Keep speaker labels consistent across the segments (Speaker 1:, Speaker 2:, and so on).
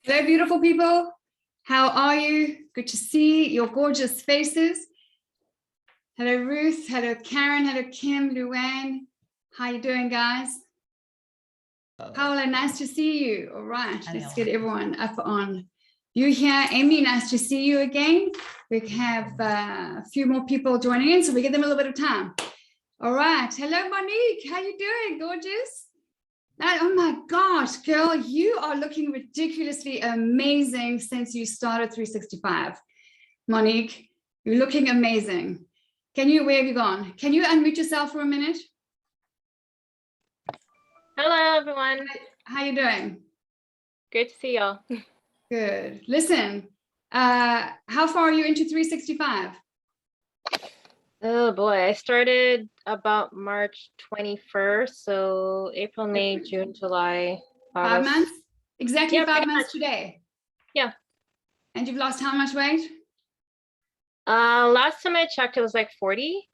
Speaker 1: Hello, beautiful people. How are you? Good to see your gorgeous faces. Hello, Ruth. Hello, Karen. Hello, Kim, Luann. How you doing, guys? Paola, nice to see you. All right, let's get everyone up on. You here, Amy, nice to see you again. We have a few more people joining in, so we give them a little bit of time. All right. Hello, Monique. How you doing? Gorgeous. Oh my gosh, girl, you are looking ridiculously amazing since you started 365. Monique, you're looking amazing. Where have you gone? Can you unmute yourself for a minute?
Speaker 2: Hello, everyone.
Speaker 1: How you doing?
Speaker 2: Good to see y'all.
Speaker 1: Good. Listen, how far are you into 365?
Speaker 2: Oh boy, I started about March 21st, so April, May, June, July, August.
Speaker 1: 5 months? Exactly,
Speaker 2: Yeah,
Speaker 1: 5 months today.
Speaker 2: Yeah.
Speaker 1: And you've lost how much weight?
Speaker 2: Last time I checked, it was like 40.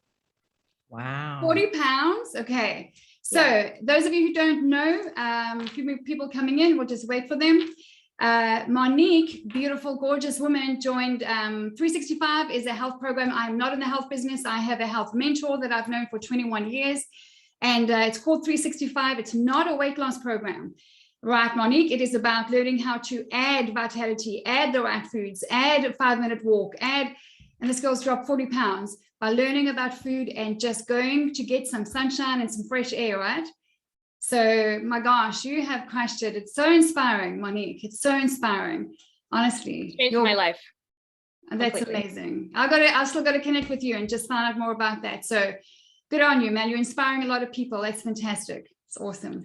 Speaker 3: Wow.
Speaker 1: 40 pounds? Okay. So yeah. Those of you who don't know, a few people coming in, we'll just wait for them. Monique, beautiful, gorgeous woman, joined 365 is a health program. I'm not in the health business. I have a health mentor that I've known for 21 years, and it's called 365. It's not a weight loss program, right, Monique? It is about learning how to add vitality, add the right foods, add a 5-minute walk, and this girl's dropped 40 pounds by learning about food and just going to get some sunshine and some fresh air, right? So my gosh, you have crushed it. It's so inspiring, Monique. It's so inspiring, honestly.
Speaker 2: Changed my life.
Speaker 1: That's completely amazing. I still got to connect with you and just find out more about that. So good on you, man. You're inspiring a lot of people. That's fantastic. It's awesome.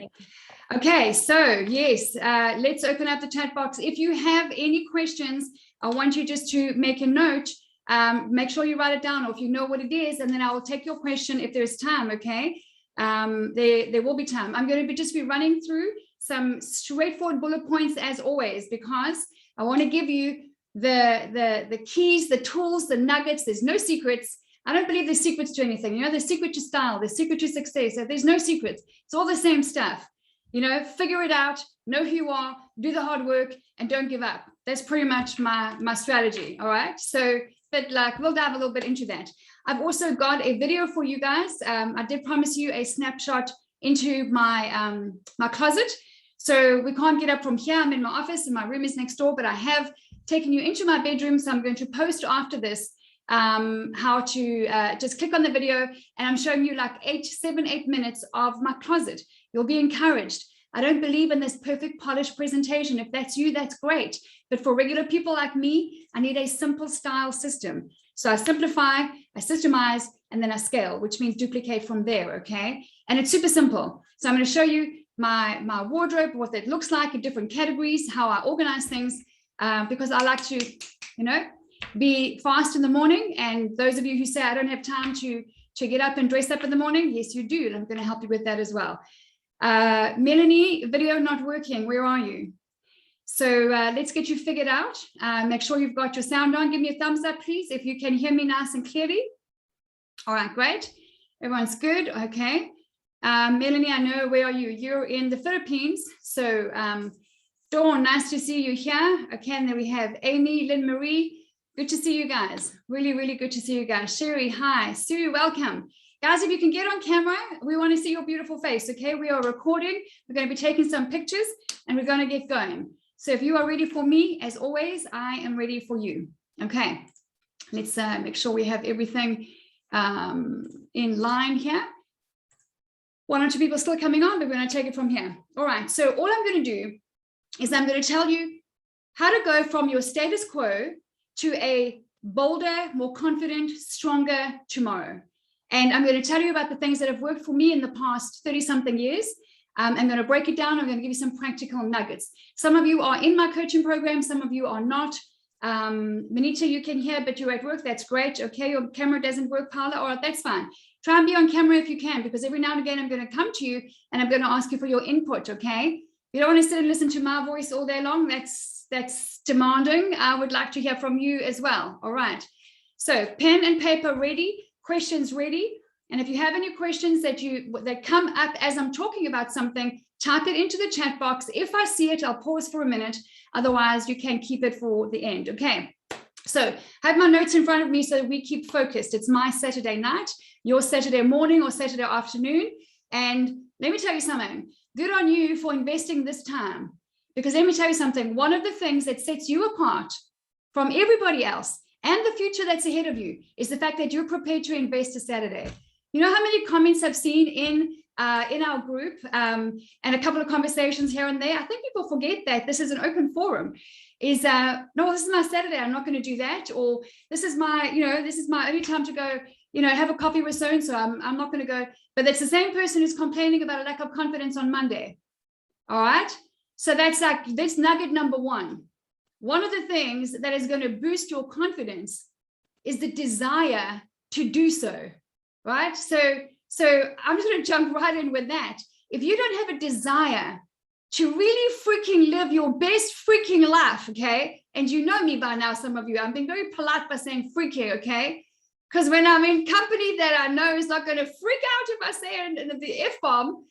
Speaker 1: Okay, so yes, let's open up the chat box. If you have any questions, I want you just to make a note. Make sure you write it down, or if you know what it is, and then I will take your question if there's time. Okay. There will be time. I'm going to just be running through some straightforward bullet points as always, because I want to give you the keys, the tools, the nuggets. There's no secrets. I don't believe there's secrets to anything. You know, there's secret to style, there's secret to success. There's no secrets. It's all the same stuff. You know, figure it out, know who you are, do the hard work, and don't give up. That's pretty much my strategy. All right. So, but like, we'll dive a little bit into that. I've also got a video for you guys. I did promise you a snapshot into my my closet. So we can't get up from here. I'm in my office and my room is next door, but I have taken you into my bedroom. So I'm going to post after this how to just click on the video, and I'm showing you like 7-8 minutes of my closet. You'll be encouraged. I don't believe in this perfect polished presentation. If that's you, that's great. But for regular people like me, I need a simple style system. So I simplify, I systemize, and then I scale, which means duplicate from there, okay? And it's super simple. So I'm going to show you my wardrobe, what that looks like in different categories, how I organize things, because I like to, you know, be fast in the morning. And those of you who say, I don't have time to get up and dress up in the morning, yes, you do. And I'm going to help you with that as well. Melanie, video not working. Where are you? So let's get you figured out. Make sure you've got your sound on. Give me a thumbs up, please, if you can hear me nice and clearly. All right, great. Everyone's good. Okay. Melanie, I know, where are you? You're in the Philippines. So Dawn, nice to see you here. Okay, and then we have Amy, Lynn Marie. Good to see you guys. Really, really good to see you guys. Sherry, hi. Sue, welcome. Guys, if you can get on camera, we want to see your beautiful face, okay? We are recording. We're going to be taking some pictures, and we're going to get going. So if you are ready for me, as always, I am ready for you. Okay, let's make sure we have everything in line here. 1 or 2 people still coming on, but we're going to take it from here. All right, so all I'm going to do is I'm going to tell you how to go from your status quo to a bolder, more confident, stronger tomorrow. And I'm going to tell you about the things that have worked for me in the past 30-something years. I'm going to break it down. I'm going to give you some practical nuggets. Some of you are in my coaching program. Some of you are not. Manita, you can hear, but you're at work. That's great. Okay, your camera doesn't work, Paula. All right, that's fine. Try and be on camera if you can, because every now and again, I'm going to come to you and I'm going to ask you for your input, okay? You don't want to sit and listen to my voice all day long. That's demanding. I would like to hear from you as well. All right. So pen and paper ready, questions ready. And if you have any questions that come up as I'm talking about something, type it into the chat box. If I see it, I'll pause for a minute. Otherwise, you can keep it for the end. Okay. So I have my notes in front of me so that we keep focused. It's my Saturday night, your Saturday morning or Saturday afternoon. And let me tell you something. Good on you for investing this time. Because let me tell you something. One of the things that sets you apart from everybody else and the future that's ahead of you is the fact that you're prepared to invest a Saturday. You know how many comments I've seen in our group and a couple of conversations here and there. I think people forget that this is an open forum. Is no, this is my Saturday, I'm not going to do that, or this is my, this is my only time to go, have a coffee with so and so, I'm not going to go. But that's the same person who's complaining about a lack of confidence on Monday. All right, so that's nugget number one. One of the things that is going to boost your confidence is the desire to do so, right? So I'm just going to jump right in with that. If you don't have a desire to really freaking live your best freaking life, okay? And you know me by now, some of you, I'm being very polite by saying freaking, okay? Because when I'm in company that I know is not going to freak out if I say the F-bomb,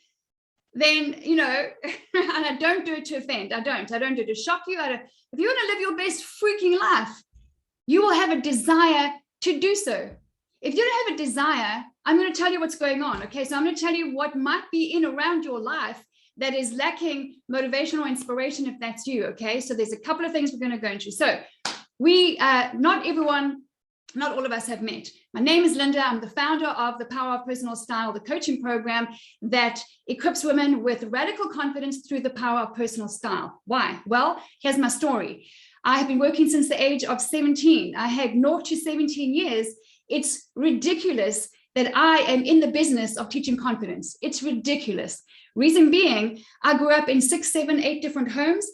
Speaker 1: then, and I don't do it to offend. I don't do it to shock you. If you want to live your best freaking life, you will have a desire to do so. If you don't have a desire, I'm going to tell you what's going on, okay? So I'm going to tell you what might be in around your life that is lacking motivation or inspiration, if that's you, okay? So there's a couple of things we're going to go into. So not all of us have met. My name is Linda. I'm the founder of the Power of Personal Style, the coaching program that equips women with radical confidence through the power of personal style. Why? Well, here's my story. I have been working since the age of 17. I had 0 to 17 years. It's ridiculous that I am in the business of teaching confidence. It's ridiculous. Reason being, I grew up in 6, 7, 8 different homes,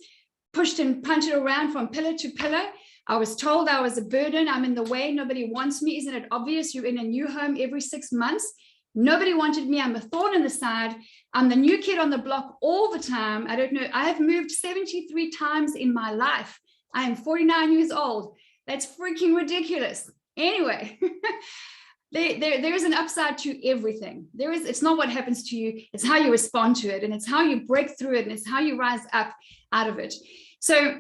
Speaker 1: pushed and punted around from pillar to pillar. I was told I was a burden. I'm in the way. Nobody wants me. Isn't it obvious? You're in a new home every 6 months. Nobody wanted me. I'm a thorn in the side. I'm the new kid on the block all the time. I don't know. I have moved 73 times in my life. I am 49 years old. That's freaking ridiculous. Anyway, there is an upside to everything. It's not what happens to you, it's how you respond to it, and it's how you break through it, and it's how you rise up out of it. So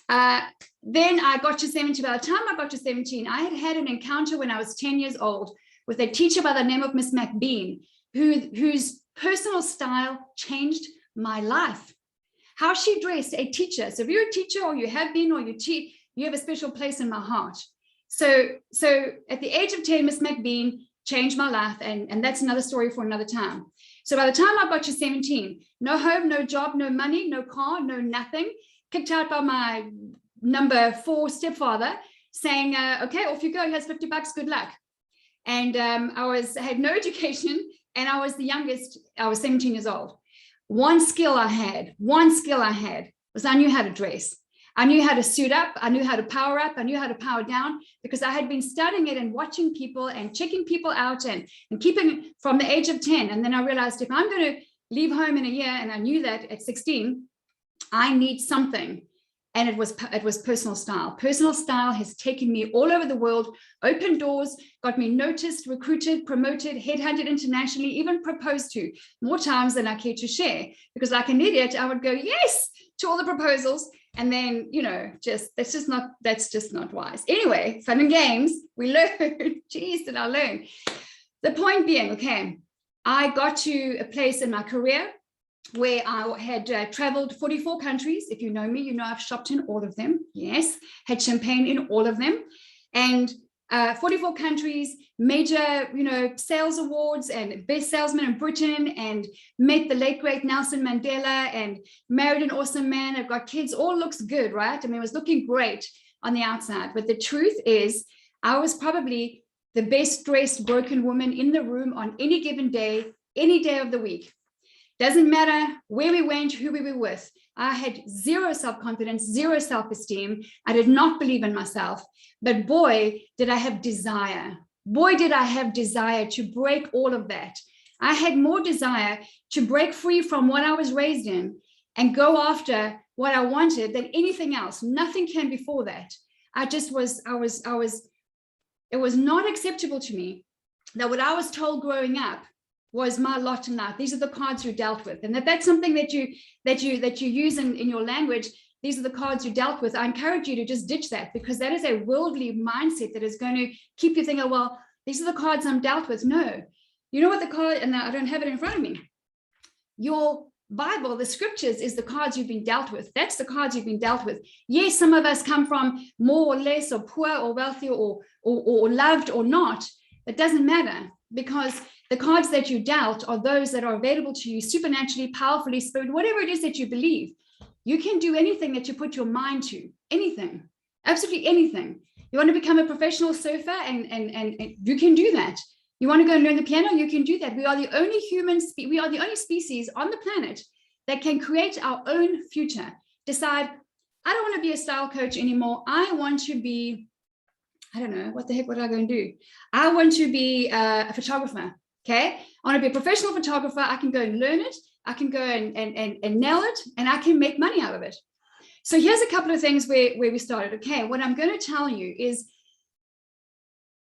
Speaker 1: then I got to 17. By the time I got to 17, I had an encounter when I was 10 years old with a teacher by the name of Miss McBean, whose personal style changed my life. How she dressed, a teacher. So if you're a teacher, or you have been, or you teach, you have a special place in my heart. So at the age of 10, Miss McBean changed my life, and that's another story for another time. So by the time I got to 17, no home, no job, no money, no car, no nothing, kicked out by my number 4 stepfather, saying, okay, off you go, here's $50, good luck. And I had no education, and I was the youngest. I was 17 years old. One skill I had was I knew how to dress. I knew how to suit up. I knew how to power up. I knew how to power down, because I had been studying it and watching people and checking people out and keeping from the age of 10. And then I realized, if I'm going to leave home in a year, and I knew that at 16, I need something. And it was personal style. Personal style has taken me all over the world, opened doors, got me noticed, recruited, promoted, headhunted internationally, even proposed to more times than I care to share. Because like an idiot, I would go yes to all the proposals. And then, that's just not wise. Anyway, fun and games, we learn. Geez, did I learn? The point being, okay, I got to a place in my career where I had traveled 44 countries. If you know me, you know I've shopped in all of them. Yes, had champagne in all of them. And 44 countries, major, sales awards, and best salesman in Britain, and met the late, great Nelson Mandela, and married an awesome man. I've got kids, all looks good, right? I mean, it was looking great on the outside. But the truth is, I was probably the best dressed broken woman in the room on any given day, any day of the week. Doesn't matter where we went, who we were with. I had zero self-confidence, zero self-esteem. I did not believe in myself. But boy, did I have desire. Boy, did I have desire to break all of that. I had more desire to break free from what I was raised in and go after what I wanted than anything else. Nothing came before that. It was not acceptable to me that what I was told growing up was my lot in life. These are the cards you dealt with. And that's something that you use in your language. These are the cards you dealt with. I encourage you to just ditch that, because that is a worldly mindset that is going to keep you thinking, well, these are the cards I'm dealt with. No, you know what the card, and I don't have it in front of me. Your Bible, the scriptures, is the cards you've been dealt with. That's the cards you've been dealt with. Yes, some of us come from more or less, or poor or wealthy, or loved or not. It doesn't matter, because the cards that you dealt are those that are available to you supernaturally, powerfully, spirit, whatever it is that you believe. You can do anything that you put your mind to, anything, absolutely anything. You want to become a professional surfer, and you can do that. You want to go and learn the piano, you can do that. We are the only we are the only species on the planet that can create our own future. Decide, I don't want to be a style coach anymore. I want to be, I don't know, what the heck, what am I going to do? I want to be a photographer, okay? I want to be a professional photographer. I can go and learn it. I can go and nail it, and I can make money out of it. So here's a couple of things where we started. Okay, what I'm going to tell you is,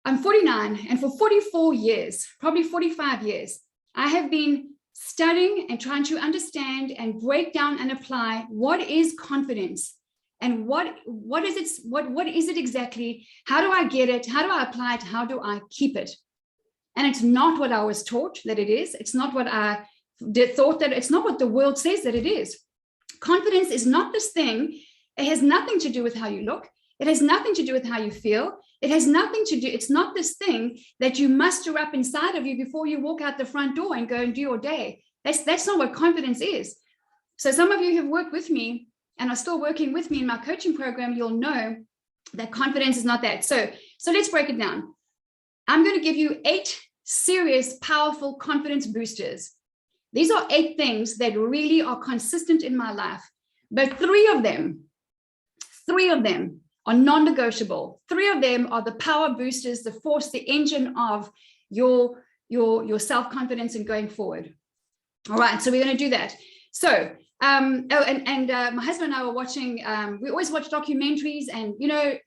Speaker 1: I'm 49, and for 44 years, probably 45 years, I have been studying and trying to understand and break down and apply what is confidence, and what is it exactly? How do I get it? How do I apply it? How do I keep it? And it's not what I was taught that it is. It's not what I thought that, it's not what the world says that it is. Confidence is not this thing. It has nothing to do with how you look. It has nothing to do with how you feel. It has nothing to do, it's not this thing that you muster up inside of you before you walk out the front door and go and do your day. That's not what confidence is. So some of you have worked with me and are still working with me in my coaching program, you'll know that confidence is not that. So let's break it down. I'm going to give you 8 serious, powerful confidence boosters. These are 8 things that really are consistent in my life, but 3 of them are non-negotiable. 3 of them are the power boosters, the force, the engine of your self-confidence and going forward. All right, so we're going to do that. So, my husband and I were watching, we always watch documentaries, and, you know,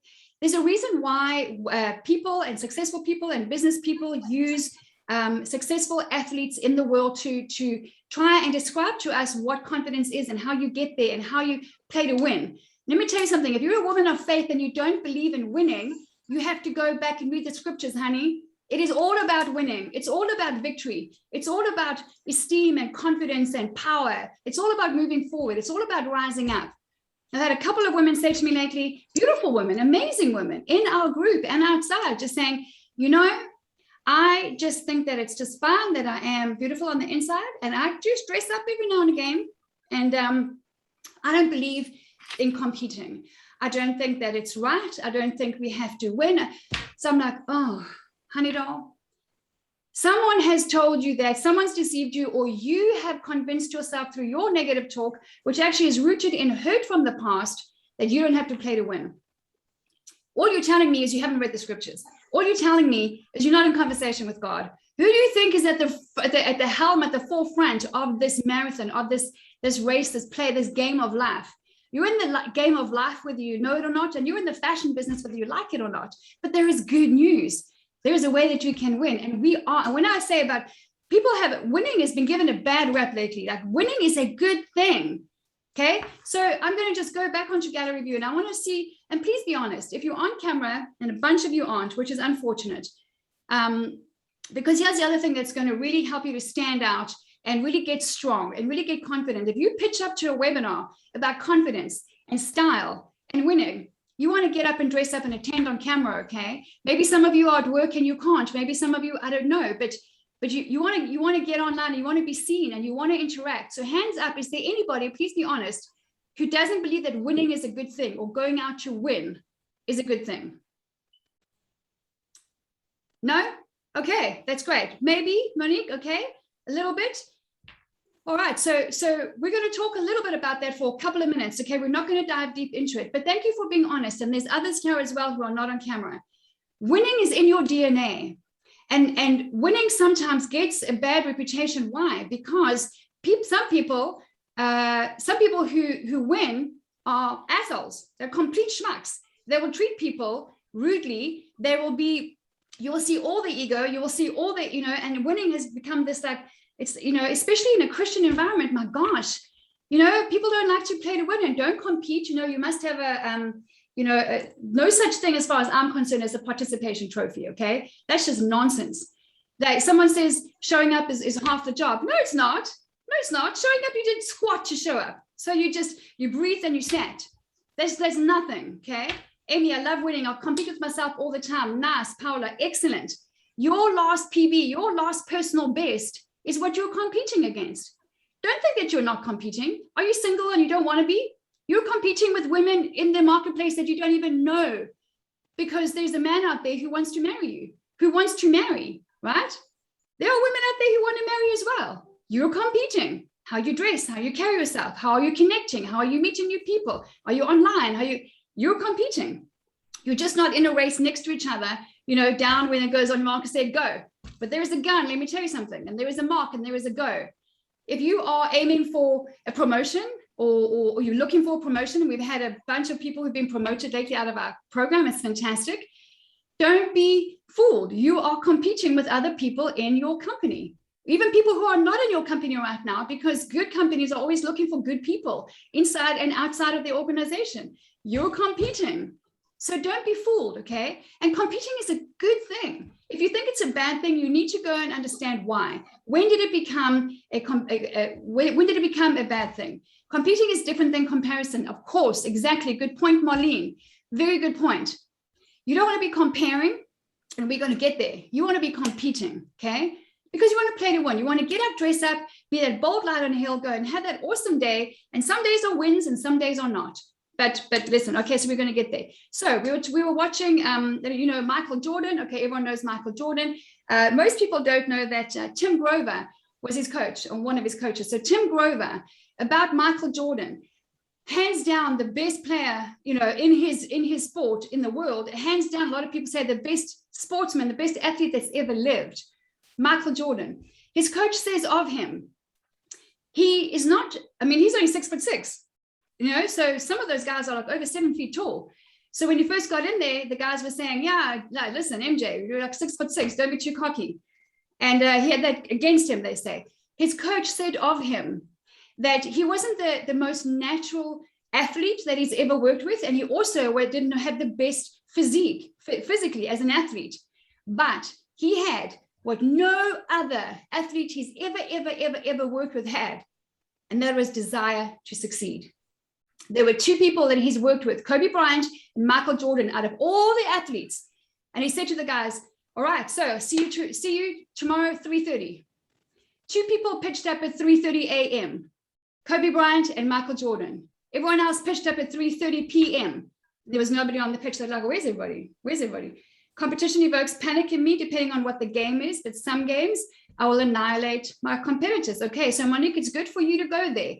Speaker 1: there's a reason why people and successful people and business people use successful athletes in the world to try and describe to us what confidence is and how you get there and how you play to win. Let me tell you something. If you're a woman of faith and you don't believe in winning, you have to go back and read the scriptures, honey. It is all about winning. It's all about victory. It's all about esteem and confidence and power. It's all about moving forward. It's all about rising up. I've had a couple of women say to me lately, beautiful women, amazing women in our group and outside, just saying, you know, I just think that it's just fine that I am beautiful on the inside, and I just dress up every now and again. And I don't believe in competing. I don't think that it's right. I don't think we have to win. So I'm like, oh, honey doll, someone has told you that, someone's deceived you, or you have convinced yourself through your negative talk, which actually is rooted in hurt from the past, that you don't have to play to win. All you're telling me is you haven't read the scriptures. All you're telling me is you're not in conversation with God. Who do you think is at the helm, at the forefront of this marathon, of this race, this play, this game of life? You're in the game of life, whether you know it or not, and you're in the fashion business, whether you like it or not. But there is good news. There is a way that you can win. And we are, and when I say about people winning has been given a bad rep lately. Like, winning is a good thing. Okay. So I'm going to just go back onto gallery view, and I want to see, and please be honest, if you're on camera, and a bunch of you aren't, which is unfortunate, because here's the other thing that's going to really help you to stand out and really get strong and really get confident. If you pitch up to a webinar about confidence and style and winning, you want to get up and dress up and attend on camera, okay? Maybe some of you are at work and you can't. Maybe some of you, I don't know, but you want to get online and you want to be seen and you want to interact. So hands up, is there anybody, please be honest, who doesn't believe that winning is a good thing, or going out to win is a good thing? No? Okay, that's great. Maybe, Monique, okay, a little bit. All right, so we're going to talk a little bit about that for a couple of minutes, okay? We're not going to dive deep into it, but thank you for being honest. And there's others here as well who are not on camera. Winning is in your DNA. And winning sometimes gets a bad reputation. Why? Because some people who win are assholes. They're complete schmucks. They will treat people rudely. They will be you will see all the ego, you will see all the, and winning has become this, like, it's, especially in a Christian environment, my gosh, people don't like to play to win and don't compete. You must have no such thing as far as I'm concerned as a participation trophy. Okay. That's just nonsense. That someone says showing up is half the job. No, it's not. No, it's not. Showing up, you did squat to show up. So you breathe and you sat. There's nothing. Okay. Amy, I love winning. I'll compete with myself all the time. Nice, Paula, excellent. Your last PB, your last personal best is what you're competing against. Don't think that you're not competing. Are you single and you don't want to be? You're competing with women in the marketplace that you don't even know, because there's a man out there who wants to marry you, who wants to marry, right? There are women out there who want to marry as well. You're competing. How you dress, how you carry yourself, how are you connecting, how are you meeting new people? Are you online? You're competing. You're just not in a race next to each other, down when it goes on mark and say go. But there is a gun, let me tell you something, and there is a mark and there is a go. If you are aiming for a promotion or you're looking for a promotion, and we've had a bunch of people who've been promoted lately out of our program, it's fantastic. Don't be fooled. You are competing with other people in your company, even people who are not in your company right now, because good companies are always looking for good people inside and outside of the organization. You're competing. So don't be fooled, okay? And competing is a good thing. If you think it's a bad thing, you need to go and understand why. When did it become when did it become a bad thing? Competing is different than comparison, of course. Exactly. Good point, Marlene. Very good point. You don't want to be comparing, and we're going to get there. You want to be competing, okay? Because you want to play to win. You want to get up, dress up, be that bold light on a hill, go and have that awesome day. And some days are wins and some days are not. But listen, okay, so we're going to get there. So we were watching, Michael Jordan. Okay, everyone knows Michael Jordan. Most people don't know that Tim Grover was his coach, or one of his coaches. So Tim Grover, about Michael Jordan, hands down the best player, in his sport in the world. Hands down, a lot of people say the best sportsman, the best athlete that's ever lived, Michael Jordan. His coach says of him, he is not, he's only 6'6". So some of those guys are like over 7 feet tall. So when he first got in there, the guys were saying, yeah, no, listen, MJ, you're like 6'6", don't be too cocky. And he had that against him, they say. His coach said of him that he wasn't the most natural athlete that he's ever worked with. And he also didn't have the best physique, physically as an athlete. But he had what no other athlete he's ever worked with had. And that was desire to succeed. There were two people that he's worked with, Kobe Bryant and Michael Jordan, out of all the athletes. And he said to the guys, all right, so see you tomorrow, 3:30. Two people pitched up at 3:30 a.m., Kobe Bryant and Michael Jordan. Everyone else pitched up at 3:30 p.m. There was nobody on the pitch. They're like, where's everybody? Where's everybody? Competition evokes panic in me, depending on what the game is. But some games, I will annihilate my competitors. Okay, so Monique, it's good for you to go there.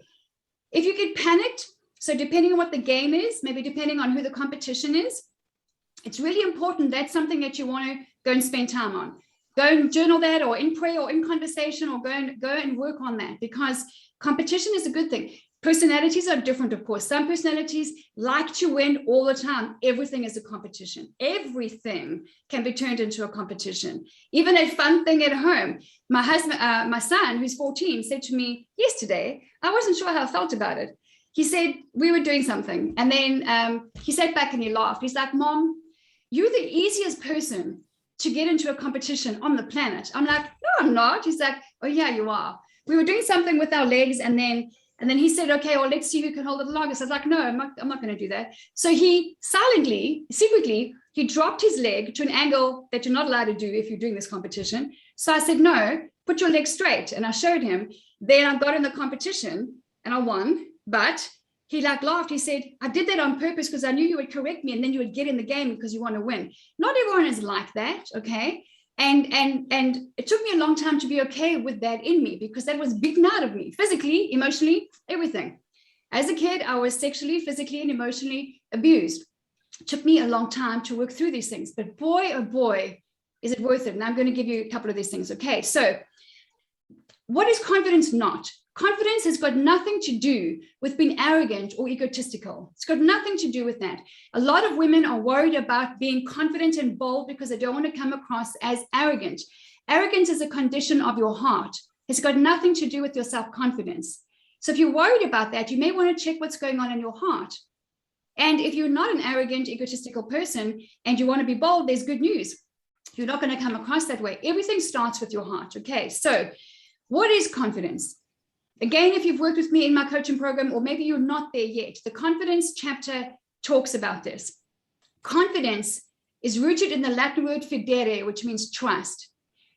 Speaker 1: If you get panicked, so depending on what the game is, maybe depending on who the competition is, it's really important. That's something that you want to go and spend time on. Go and journal that, or in prayer or in conversation, or go and work on that, because competition is a good thing. Personalities are different, of course. Some personalities like to win all the time. Everything is a competition. Everything can be turned into a competition. Even a fun thing at home. My husband, my son, who's 14, said to me yesterday, I wasn't sure how I felt about it. He said, we were doing something. And then he sat back and he laughed. He's like, Mom, you're the easiest person to get into a competition on the planet. I'm like, no, I'm not. He's like, oh yeah, you are. We were doing something with our legs. And then he said, okay, well, let's see who can hold it the longest. I was like, no, I'm not going to do that. So he secretly, he dropped his leg to an angle that you're not allowed to do if you're doing this competition. So I said, no, put your leg straight. And I showed him. Then I got in the competition and I won. But he laughed. He said, I did that on purpose because I knew you would correct me and then you would get in the game because you want to win. Not everyone is like that, okay? And it took me a long time to be okay with that in me, because that was beaten out of me, physically, emotionally, everything. As a kid, I was sexually, physically, and emotionally abused. It took me a long time to work through these things, but boy, oh boy, is it worth it. And I'm going to give you a couple of these things. Okay, so what is confidence not? Confidence has got nothing to do with being arrogant or egotistical. It's got nothing to do with that. A lot of women are worried about being confident and bold because they don't want to come across as arrogant. Arrogance is a condition of your heart. It's got nothing to do with your self-confidence. So if you're worried about that, you may want to check what's going on in your heart. And if you're not an arrogant, egotistical person and you want to be bold, there's good news. You're not going to come across that way. Everything starts with your heart. Okay, so what is confidence? Again, if you've worked with me in my coaching program, or maybe you're not there yet, the confidence chapter talks about this. Confidence is rooted in the Latin word fidere, which means trust.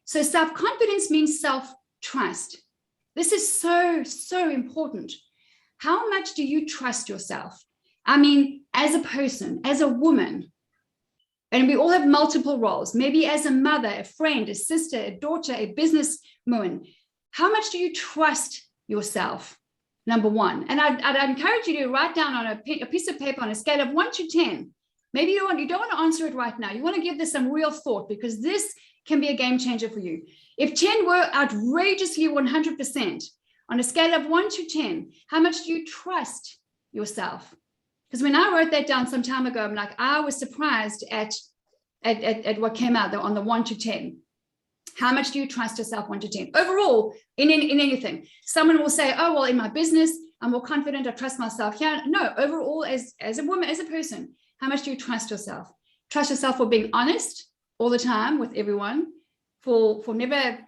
Speaker 1: So self-confidence means self-trust. This is so, so important. How much do you trust yourself? I mean, as a person, as a woman, and we all have multiple roles, maybe as a mother, a friend, a sister, a daughter, a businesswoman. How much do you trust yourself? Number one. And I'd encourage you to write down on a piece of paper on a scale of 1 to 10. Maybe you don't want to answer it right now. You want to give this some real thought, because this can be a game changer for you. If 10 were outrageously 100%, on a scale of 1 to 10, how much do you trust yourself? Because when I wrote that down some time ago, I'm like, I was surprised at what came out there on the 1 to 10. How much do you trust yourself, 1 to 10? Overall, in anything. Someone will say, oh, well, in my business, I'm more confident, I trust myself. Yeah, no, overall, as a woman, as a person, how much do you trust yourself? Trust yourself for being honest all the time with everyone, for never,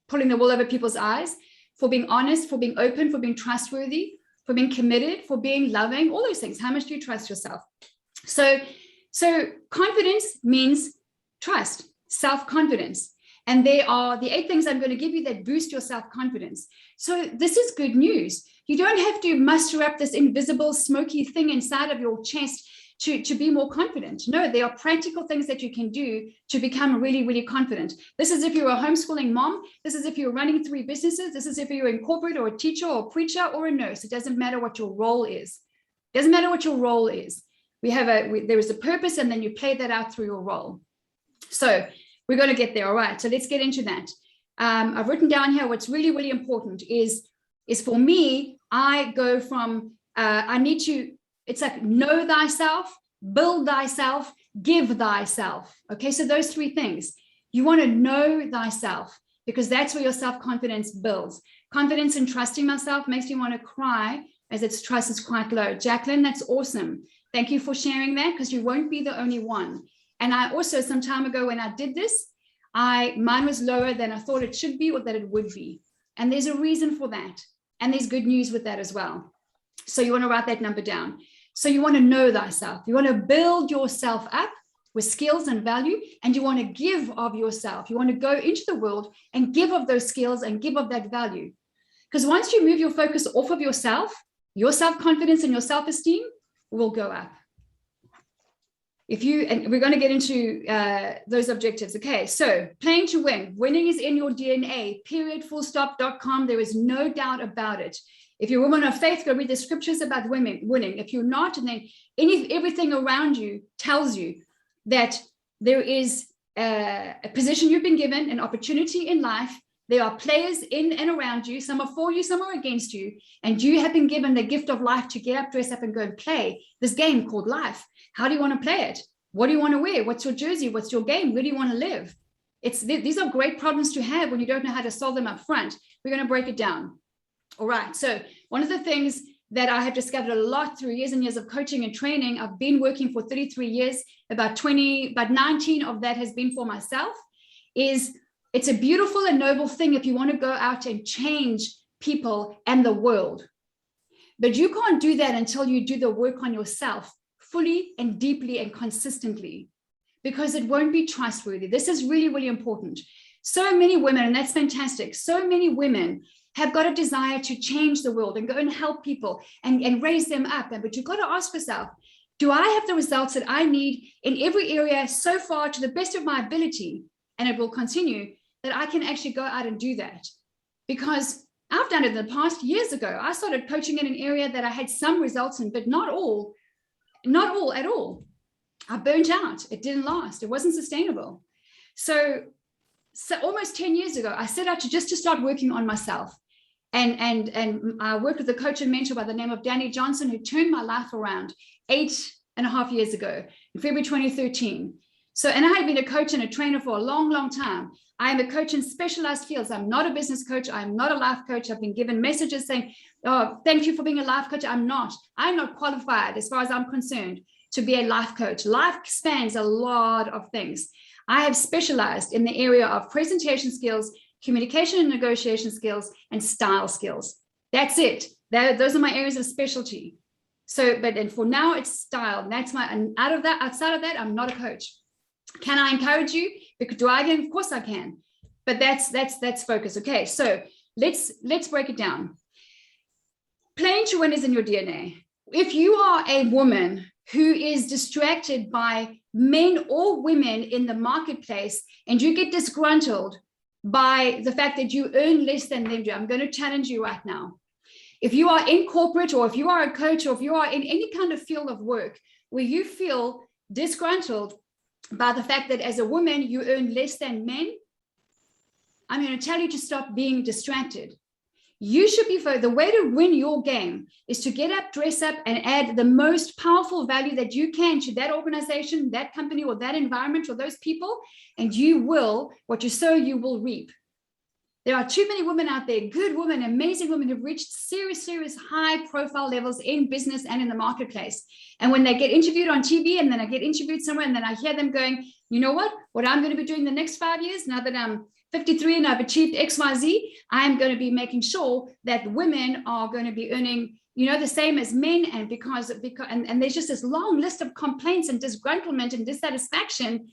Speaker 1: pulling the wool over people's eyes, for being honest, for being open, for being trustworthy, for being committed, for being loving, all those things. How much do you trust yourself? So confidence means trust, self-confidence. And they are the 8 things I'm going to give you that boost your self-confidence. So this is good news. You don't have to muster up this invisible smoky thing inside of your chest to be more confident. No, there are practical things that you can do to become really, really confident. This is if you're a homeschooling mom. This is if you're running 3 businesses. This is if you're in corporate or a teacher or a preacher or a nurse. It doesn't matter what your role is. It doesn't matter what your role is. There is a purpose, and then you play that out through your role. So we're going to get there. All right. So let's get into that. I've written down here what's really, really important is for me, I go from, it's like know thyself, build thyself, give thyself. Okay. So those 3 things, you want to know thyself, because that's where your self-confidence builds. Confidence in trusting myself makes me want to cry as its trust is quite low. Jacqueline, that's awesome. Thank you for sharing that, because you won't be the only one. And I also, some time ago when I did this, mine was lower than I thought it should be or that it would be. And there's a reason for that. And there's good news with that as well. So you want to write that number down. So you want to know thyself. You want to build yourself up with skills and value, and you want to give of yourself. You want to go into the world and give of those skills and give of that value. Because once you move your focus off of yourself, your self-confidence and your self-esteem will go up. And we're going to get into those objectives. Okay, so playing to win. Winning is in your DNA, period, full stop.com. There is no doubt about it. If you're a woman of faith, go read the scriptures about winning. If you're not, and then everything around you tells you that there is a position you've been given, an opportunity in life. There are players in and around you. Some are for you, some are against you. And you have been given the gift of life to get up, dress up, and go and play this game called life. How do you want to play it? What do you want to wear? What's your jersey? What's your game? Where do you want to live? These are great problems to have when you don't know how to solve them up front. We're going to break it down. All right. So one of the things that I have discovered a lot through years and years of coaching and training, I've been working for 33 years, about 19 of that has been for myself, is it's a beautiful and noble thing if you want to go out and change people and the world. But you can't do that until you do the work on yourself fully and deeply and consistently, because it won't be trustworthy. This is really, really important. So many women, and that's fantastic, so many women have got a desire to change the world and go and help people and raise them up. But you've got to ask yourself, do I have the results that I need in every area so far to the best of my ability? And it will continue, that I can actually go out and do that. Because I've done it in the past years ago. I started coaching in an area that I had some results in, but not all at all. I burnt out. It didn't last. It wasn't sustainable. So so almost 10 years ago, I set out to start working on myself. And I worked with a coach and mentor by the name of Danny Johnson, who turned my life around 8.5 years ago in February 2013. So, and I had been a coach and a trainer for a long, long time. I am a coach in specialized fields. I'm not a business coach. I'm not a life coach. I've been given messages saying, oh, thank you for being a life coach. I'm not qualified as far as I'm concerned to be a life coach. Life spans a lot of things. I have specialized in the area of presentation skills, communication and negotiation skills, and style skills. That's it. Those are my areas of specialty. So, and for now it's style. And that's and outside of that, I'm not a coach. Can I encourage you? Because do I again? Of course I can. But that's focus. Okay, so let's break it down. Playing to win is in your DNA. If you are a woman who is distracted by men or women in the marketplace and you get disgruntled by the fact that you earn less than them do, I'm going to challenge you right now. If you are in corporate, or if you are a coach, or if you are in any kind of field of work where you feel disgruntled by the fact that as a woman you earn less than men, I'm going to tell you to stop being distracted. You should be, the way to win your game is to get up, dress up, and add the most powerful value that you can to that organization, that company, or that environment, or those people, and you will, what you sow, you will reap. There are too many women out there, good women, amazing women who've reached serious high profile levels in business and in the marketplace. And when they get interviewed on TV, and then I get interviewed somewhere, and then I hear them going, you know what I'm going to be doing the next 5 years, now that I'm 53 and I've achieved XYZ, I'm going to be making sure that women are going to be earning, the same as men. And because there's just this long list of complaints and disgruntlement and dissatisfaction.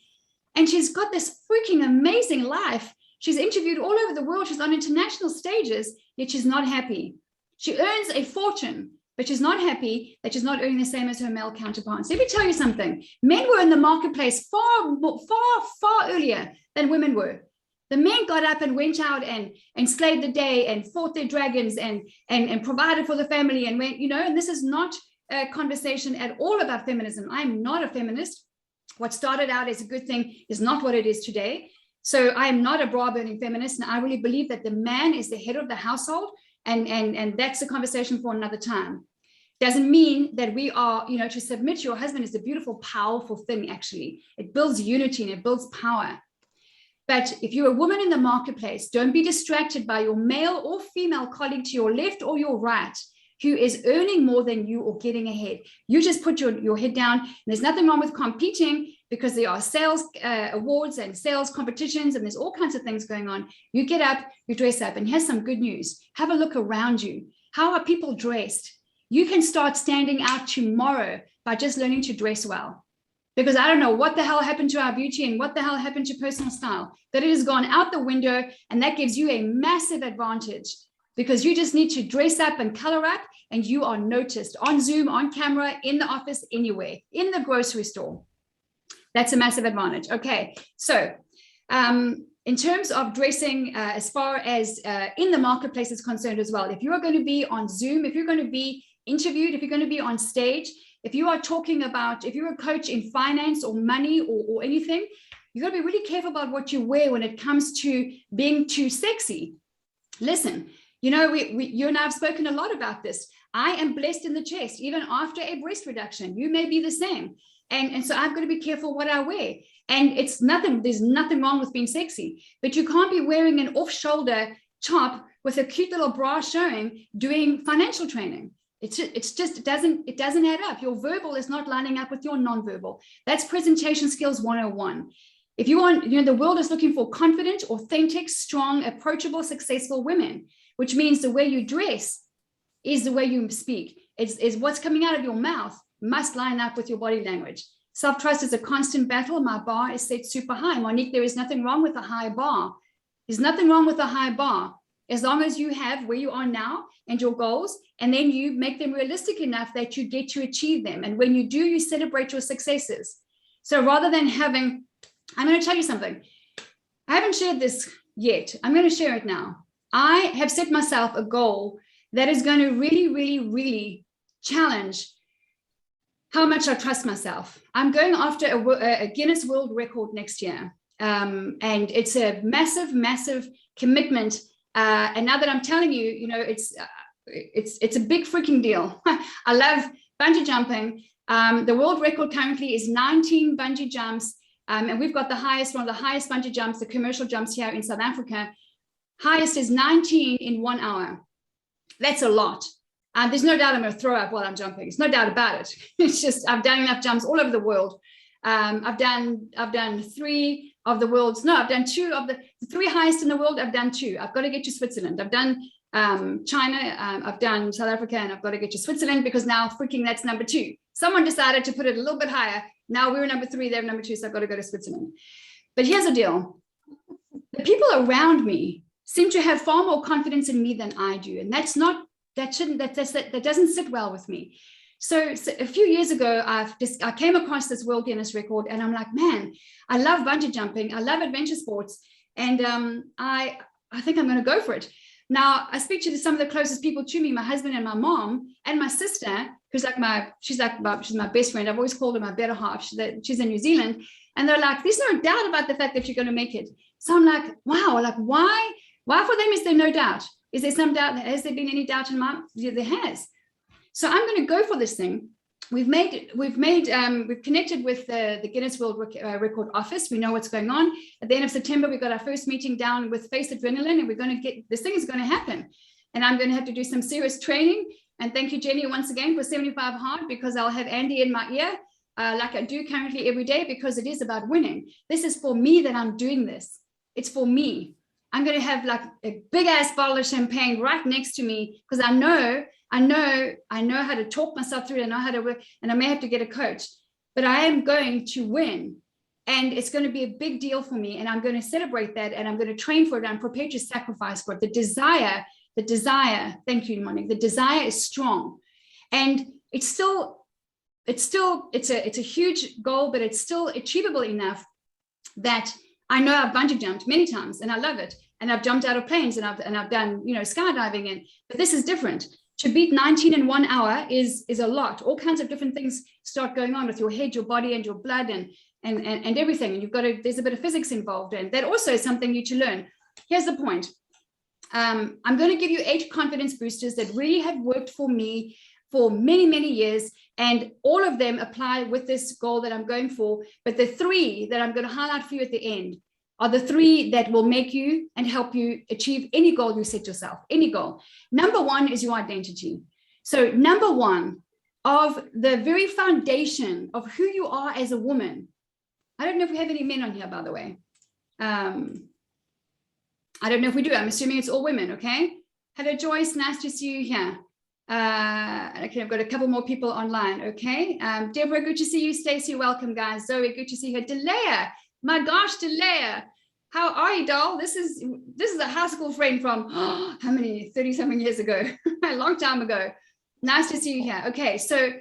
Speaker 1: And she's got this freaking amazing life. She's interviewed all over the world. She's on international stages, yet she's not happy. She earns a fortune, but she's not happy that she's not earning the same as her male counterparts. Let me tell you something. Men were in the marketplace far earlier than women were. The men got up and went out and slayed the day and fought their dragons and provided for the family and went, and this is not a conversation at all about feminism. I'm not a feminist. What started out as a good thing is not what it is today. So I am not a bra-burning feminist, and I really believe that the man is the head of the household, and that's a conversation for another time. Doesn't mean that we are, to submit to your husband is a beautiful, powerful thing, actually. It builds unity and it builds power. But if you're a woman in the marketplace, don't be distracted by your male or female colleague to your left or your right who is earning more than you or getting ahead. You just put your head down, and there's nothing wrong with competing, because there are sales awards and sales competitions, and there's all kinds of things going on. You get up, you dress up, and here's some good news. Have a look around you. How are people dressed? You can start standing out tomorrow by just learning to dress well. Because I don't know what the hell happened to our beauty and what the hell happened to personal style, that it has gone out the window, and that gives you a massive advantage, because you just need to dress up and color up, and you are noticed on Zoom, on camera, in the office, anywhere, in the grocery store. That's a massive advantage. Okay, so in terms of dressing, as far as in the marketplace is concerned as well, if you are going to be on Zoom, if you're going to be interviewed, if you're going to be on stage, if you are talking about, if you're a coach in finance or money or anything, you got to be really careful about what you wear when it comes to being too sexy. Listen, you and I have spoken a lot about this. I am blessed in the chest, even after a breast reduction. You may be the same. And so I've got to be careful what I wear. And there's nothing wrong with being sexy, but you can't be wearing an off-shoulder top with a cute little bra showing doing financial training. It doesn't add up. Your verbal is not lining up with your nonverbal. That's presentation skills 101. If you want, the world is looking for confident, authentic, strong, approachable, successful women, which means the way you dress is the way you speak. It's what's coming out of your mouth must line up with your body language. Self-trust is a constant battle. My bar is set super high. Monique, there is nothing wrong with a high bar. There's nothing wrong with a high bar, as long as you have where you are now and your goals, and then you make them realistic enough that you get to achieve them. And when you do, you celebrate your successes. So rather than I'm going to tell you something. I haven't shared this yet. I'm going to share it now. I have set myself a goal that is going to really, really, really challenge how much I trust myself. I'm going after a Guinness World Record next year. And it's a massive, massive commitment. And now that I'm telling you, you know, it's a big freaking deal. I love bungee jumping. The world record currently is 19 bungee jumps. And we've got one of the highest bungee jumps, the commercial jumps here in South Africa. Highest is 19 in 1 hour. That's a lot. There's no doubt I'm going to throw up while I'm jumping. There's no doubt about it. It's just, I've done enough jumps all over the world. I've done 3 of the world's, no, I've done 2 of the 3 highest in the world. I've done 2. I've got to get to Switzerland. I've done China, I've done South Africa, and I've got to get to Switzerland because now freaking that's number 2. Someone decided to put it a little bit higher. Now we're number 3, they're number 2, so I've got to go to Switzerland. But here's the deal. The people around me seem to have far more confidence in me than I do. And that doesn't sit well with me. So a few years ago, I came across this World Guinness record, and I'm like, man, I love bungee jumping. I love adventure sports. And I think I'm going to go for it. Now, I speak to some of the closest people to me, my husband and my mom and my sister, who's she's my best friend. I've always called her my better half. She's in New Zealand. And they're like, there's no doubt about the fact that you're going to make it. So I'm like, wow, like why for them is there no doubt? Is there some doubt? Has there been any doubt in my? Yeah, there has. So I'm going to go for this thing. We've connected with the Guinness World Record Office. We know what's going on. At the end of September, we got our first meeting down with Face Adrenaline, and we're going to get, this thing is going to happen. And I'm going to have to do some serious training. And thank you, Jenny, once again for 75 hard, because I'll have Andy in my ear like I do currently every day, because it is about winning. This is for me that I'm doing this. It's for me. I'm going to have like a big ass bottle of champagne right next to me, because I know how to talk myself through it. I know how to work, and I may have to get a coach, but I am going to win, and it's going to be a big deal for me. And I'm going to celebrate that, and I'm going to train for it. I'm prepared to sacrifice for it. The desire, thank you, Monique. The desire is strong, and it's a huge goal, but it's still achievable enough that I know I've bungee jumped many times and I love it. And I've jumped out of planes, and I've done, you know, skydiving but this is different. To beat 19 in 1 hour is a lot. All kinds of different things start going on with your head, your body, and your blood, and everything. And there's a bit of physics involved, and that also is something you to learn. Here's the point. I'm going to give you 8 confidence boosters that really have worked for me for many, many years. And all of them apply with this goal that I'm going for. But the 3 that I'm going to highlight for you at the end are the 3 that will make you and help you achieve any goal you set yourself, any goal. Number 1 is your identity. So number 1 of the very foundation of who you are as a woman. I don't know if we have any men on here, by the way. I don't know if we do. I'm assuming it's all women, okay? Hello, Joyce. Nice to see you here. Okay, I've got a couple more people online, okay? Deborah, good to see you. Stacey, welcome, guys. Zoe, good to see her. Delea, my gosh, Delea. How are you, doll? This is a high school friend from, how many, 30-something years ago, a long time ago. Nice to see you here. Okay, so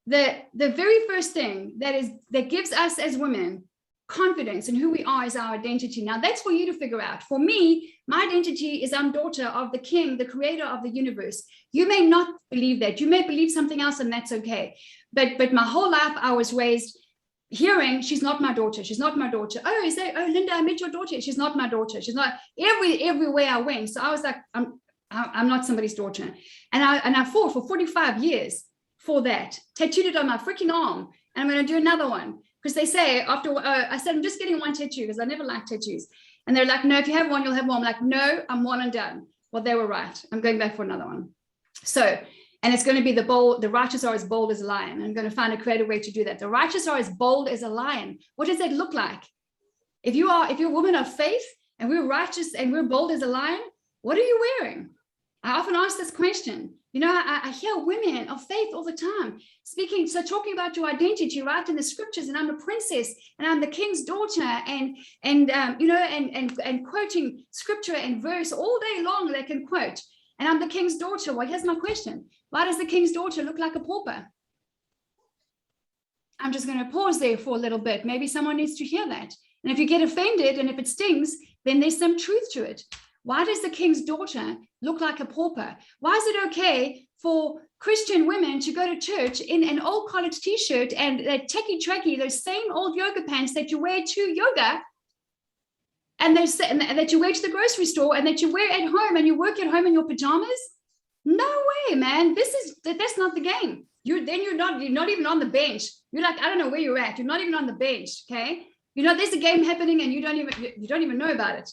Speaker 1: the very first thing that gives us as women confidence in who we are is our identity. Now, that's for you to figure out. For me, my identity is I'm daughter of the King, the creator of the universe. You may not believe that. You may believe something else, and that's okay. But my whole life, I was raised hearing, she's not my daughter. She's not my daughter. Oh, Linda, I met your daughter. She's not my daughter. She's not. Everywhere I went. So I was like, I'm not somebody's daughter. And I fought for 45 years for that. Tattooed it on my freaking arm. And I'm going to do another one. Because they say after, I said, I'm just getting one tattoo because I never liked tattoos. And they're like, no, if you have one, you'll have one. I'm like, no, I'm one and done. Well, they were right. I'm going back for another one. So, and it's going to be the righteous are as bold as a lion. I'm going to find a creative way to do that. The righteous are as bold as a lion. What does that look like? If you're a woman of faith and we're righteous and we're bold as a lion, what are you wearing? I often ask this question. You know, I hear women of faith all the time talking about your identity, right, in the scriptures, and I'm a princess and I'm the king's daughter, and quoting scripture and verse all day long. They can quote, and I'm the king's daughter. Well, here's my question: why does the king's daughter look like a pauper? I'm just going to pause there for a little bit. Maybe someone needs to hear that. And if you get offended and if it stings, then there's some truth to it. Why does the king's daughter look like a pauper? Why is it okay for Christian women to go to church in an old college t-shirt and that tacky tracky, those same old yoga pants that you wear to yoga, and that you wear to the grocery store and that you wear at home and you work at home in your pajamas? No way, man. That's not the game. You're not even on the bench. You're like, I don't know where you're at. You're not even on the bench. Okay. There's a game happening and you don't even know about it.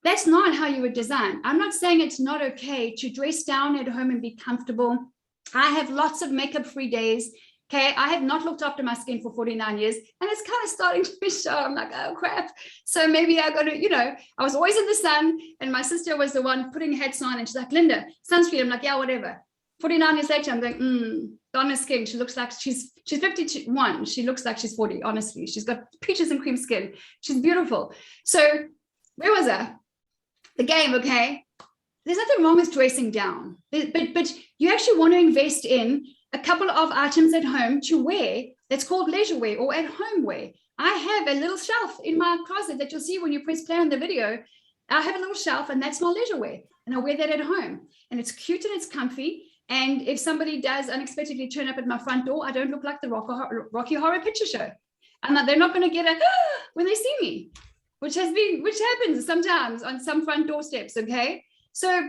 Speaker 1: That's not how you were designed. I'm not saying it's not okay to dress down at home and be comfortable. I have lots of makeup-free days. Okay, I have not looked after my skin for 49 years, and it's kind of starting to show. I'm like, oh crap. So maybe I got to, I was always in the sun, and my sister was the one putting hats on, and she's like, Linda, sunscreen. I'm like, yeah, whatever. 49 years later, I'm going, Donna's skin. She looks like she's 51. She looks like she's 40, honestly. She's got peaches and cream skin. She's beautiful. So where was I? The game, okay? There's nothing wrong with dressing down, but you actually want to invest in a couple of items at home to wear that's called leisure wear or at home wear. I have a little shelf in my closet that you'll see when you press play on the video. I have a little shelf and that's my leisure wear. And I wear that at home. And it's cute and it's comfy. And if somebody does unexpectedly turn up at my front door, I don't look like the Rocky Horror Picture Show. And they're not going to get a when they see me, which happens sometimes on some front doorsteps, okay? So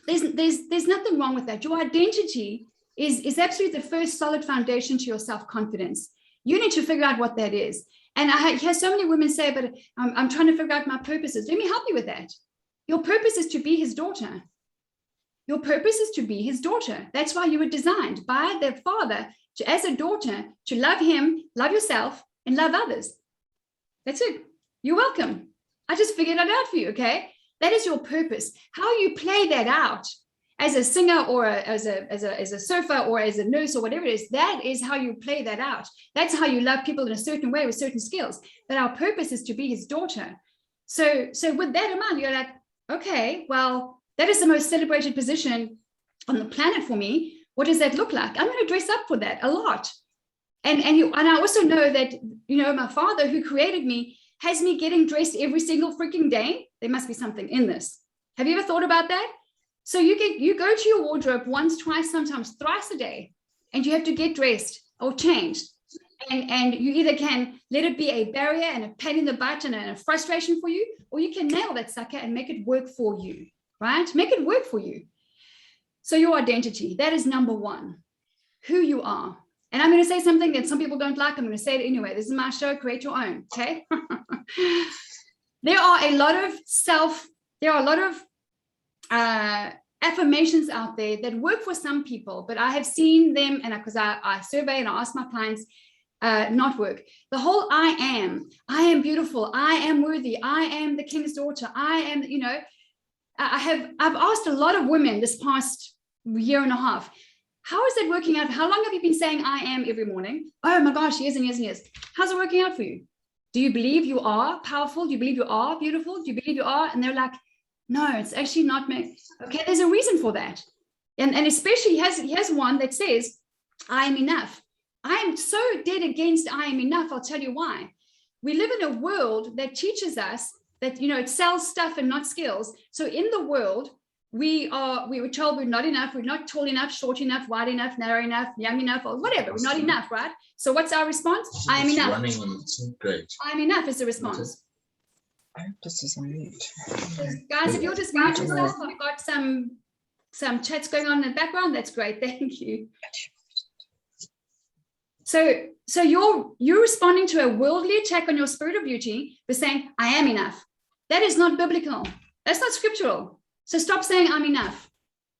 Speaker 1: there's nothing wrong with that. Your identity is absolutely the first solid foundation to your self-confidence. You need to figure out what that is. And I hear so many women say, but I'm trying to figure out my purposes. Let me help you with that. Your purpose is to be his daughter. Your purpose is to be his daughter. That's why you were designed by the Father as a daughter to love him, love yourself, and love others. That's it. You're welcome. I just figured it out for you, okay? That is your purpose. How you play that out as a singer or as a surfer or as a nurse or whatever it is, that is how you play that out. That's how you love people in a certain way with certain skills. But our purpose is to be his daughter. So with that in mind, you're like, okay, well, that is the most celebrated position on the planet for me. What does that look like? I'm going to dress up for that a lot. And I also know that, my Father who created me has me getting dressed every single freaking day. There must be something in this. Have you ever thought about that? So you go to your wardrobe once, twice, sometimes thrice a day, and you have to get dressed or changed. And you either can let it be a barrier and a pain in the butt and a frustration for you, or you can nail that sucker and make it work for you, right? Make it work for you. So your identity, that is number one, who you are. And I'm going to say something that some people don't like. I'm going to say it anyway. This is my show, create your own, okay? There are a lot of affirmations out there that work for some people, but I have seen them, and because I survey and I ask my clients, not work. The whole I am beautiful, I am worthy, I am the king's daughter, I am, I've asked a lot of women this past year and a half, how is that working out? How long have you been saying I am every morning? Oh my gosh, years and years and years. How's it working out for you? Do you believe you are powerful? Do you believe you are beautiful? Do you believe you are? And they're like, no, it's actually not me. Okay, there's a reason for that. And especially he has one that says, I am enough. I am so dead against I am enough. I'll tell you why. We live in a world that teaches us that, it sells stuff and not skills. So in the world, we were told we're not enough. We're not tall enough, short enough, wide enough, narrow enough, young enough, or whatever. We're not enough, right? So what's our response? I am enough. I am enough is the response.
Speaker 3: I hope this isn't mute.
Speaker 1: Guys, if you'll just mute yourself, I've got some chats going on in the background. That's great. Thank you. So you're responding to a worldly attack on your spirit of beauty by saying, I am enough. That is not biblical. That's not scriptural. So stop saying I'm enough.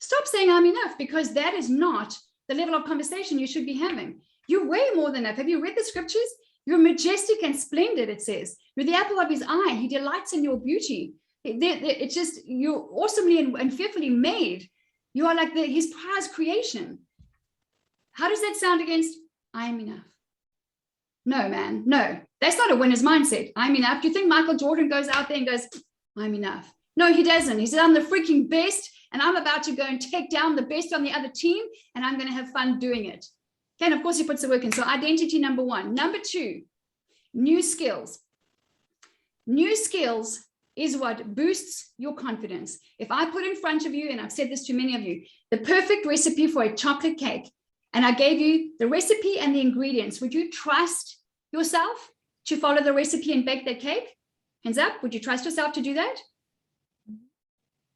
Speaker 1: Stop saying I'm enough, because that is not the level of conversation you should be having. You're way more than enough. Have you read the scriptures? You're majestic and splendid, it says. You're the apple of his eye. He delights in your beauty. It's just, you're awesomely and fearfully made. You are like his prized creation. How does that sound against I am enough? No, man, no. That's not a winner's mindset. I'm enough. Do you think Michael Jordan goes out there and goes, I'm enough? No, he doesn't. He said, I'm the freaking best, and I'm about to go and take down the best on the other team, and I'm going to have fun doing it. Okay, and of course he puts the work in. So identity, number one. Number two, new skills. New skills is what boosts your confidence. If I put in front of you, and I've said this to many of you, the perfect recipe for a chocolate cake, and I gave you the recipe and the ingredients, would you trust yourself to follow the recipe and bake that cake? Hands up. Would you trust yourself to do that?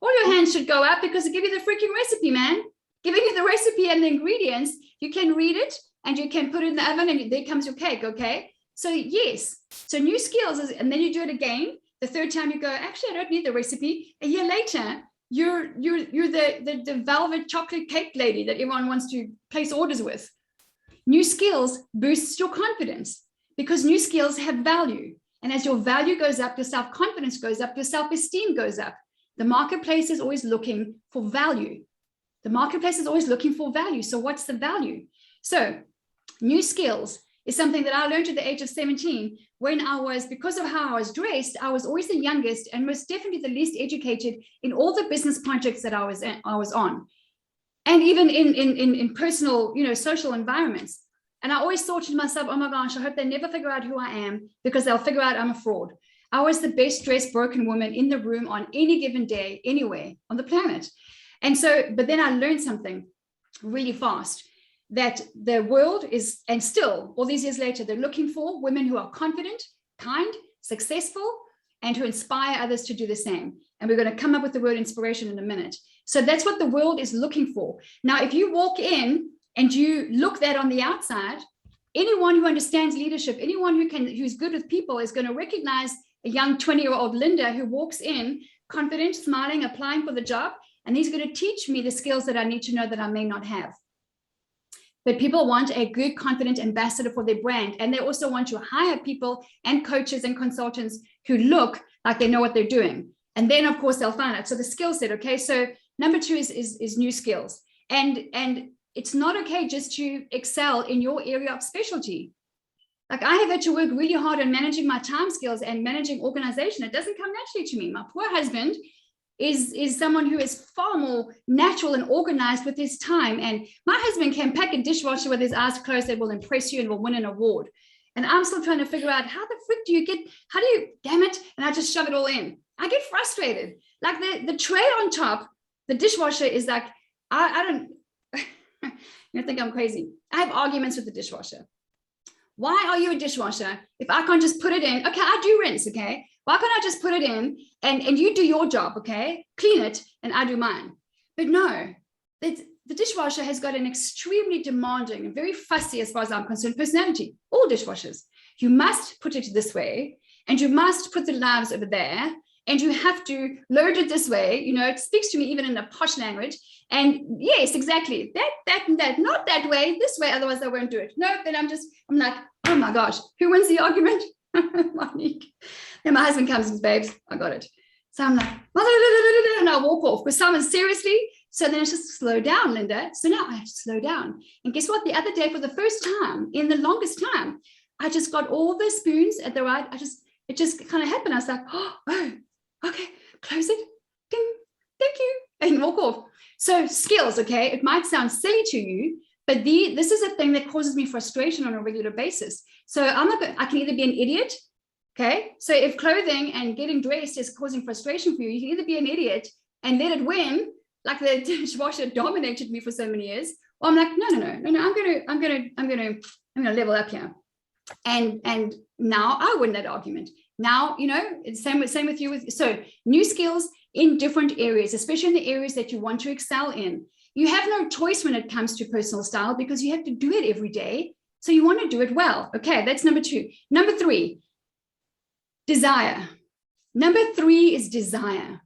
Speaker 1: All your hands should go up because it give you the freaking recipe, man. Giving you the recipe and the ingredients. You can read it and you can put it in the oven and there comes your cake, okay? So yes, so new skills, and then you do it again. The third time you go, actually, I don't need the recipe. A year later, you're the velvet chocolate cake lady that everyone wants to place orders with. New skills boosts your confidence because new skills have value. And as your value goes up, your self-confidence goes up, your self-esteem goes up. The marketplace is always looking for value. The marketplace is always looking for value. So what's the value? So new skills is something that I learned at the age of 17 when I was, because of how I was dressed, I was always the youngest and most definitely the least educated in all the business projects that I was on. And even in personal, social environments. And I always thought to myself, oh my gosh, I hope they never figure out who I am because they'll figure out I'm a fraud. I was the best dressed broken woman in the room on any given day, anywhere on the planet. And so, but then I learned something really fast, that the world is, and still all these years later, they're looking for women who are confident, kind, successful, and who inspire others to do the same. And we're going to come up with the word inspiration in a minute. So that's what the world is looking for. Now, if you walk in and you look that on the outside, anyone who understands leadership, anyone who's good with people is going to recognize a young 20-year-old Linda who walks in confident, smiling, applying for the job, and he's going to teach me the skills that I need to know that I may not have. But people want a good, confident ambassador for their brand. And they also want to hire people and coaches and consultants who look like they know what they're doing. And then, of course, they'll find out. So the skill set, okay? So number 2 is new skills. And it's not okay just to excel in your area of specialty. Like I have had to work really hard on managing my time skills and managing organization. It doesn't come naturally to me. My poor husband is someone who is far more natural and organized with his time. And my husband can pack a dishwasher with his eyes closed that will impress you and will win an award. And I'm still trying to figure out how the frick damn it. And I just shove it all in. I get frustrated. Like the tray on top, the dishwasher is like, I don't, you think I'm crazy. I have arguments with the dishwasher. Why are you a dishwasher if I can't just put it in? Okay, I do rinse, okay? Why can't I just put it in and you do your job, okay? Clean it and I do mine. But no, the dishwasher has got an extremely demanding and very fussy, as far as I'm concerned, personality. All dishwashers. You must put it this way and you must put the knives over there and you have to load it this way. It speaks to me even in a posh language. And yes, exactly. That, not that way, this way, otherwise I won't do it. No, then I'm like, oh my gosh, who wins the argument? Monique. Then my husband comes and says, babes, I got it. So I'm like, and I walk off because someone seriously. So then it's just slow down, Linda. So now I have to slow down. And guess what? The other day, for the first time, in the longest time, I just got all the spoons at the right. It just kind of happened. I was like, oh, okay, close it. Ding, thank you. And walk off. So skills, okay, it might sound silly to you, but this is a thing that causes me frustration on a regular basis. So I can either be an idiot, okay? So if clothing and getting dressed is causing frustration for you, you can either be an idiot and let it win, like the dishwasher dominated me for so many years, or I'm like, no, I'm gonna level up here. And now I win that argument. Now, it's same with you. So new skills in different areas, especially in the areas that you want to excel in. You have no choice when it comes to personal style because you have to do it every day. So you want to do it well. Okay, that's number 2. Number 3, desire. Number 3 is desire.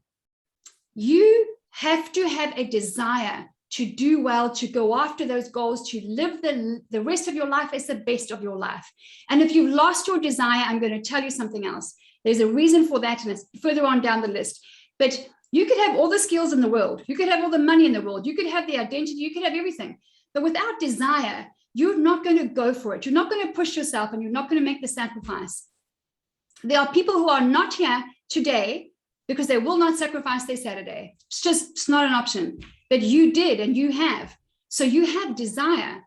Speaker 1: You have to have a desire to do well, to go after those goals, to live the rest of your life as the best of your life. And if you've lost your desire, I'm going to tell you something else. There's a reason for that, and it's further on down the list. But you could have all the skills in the world. You could have all the money in the world. You could have the identity. You could have everything. But without desire, you're not going to go for it. You're not going to push yourself, and you're not going to make the sacrifice. There are people who are not here today because they will not sacrifice their Saturday. It's not an option. But you did, and you have. So you have desire,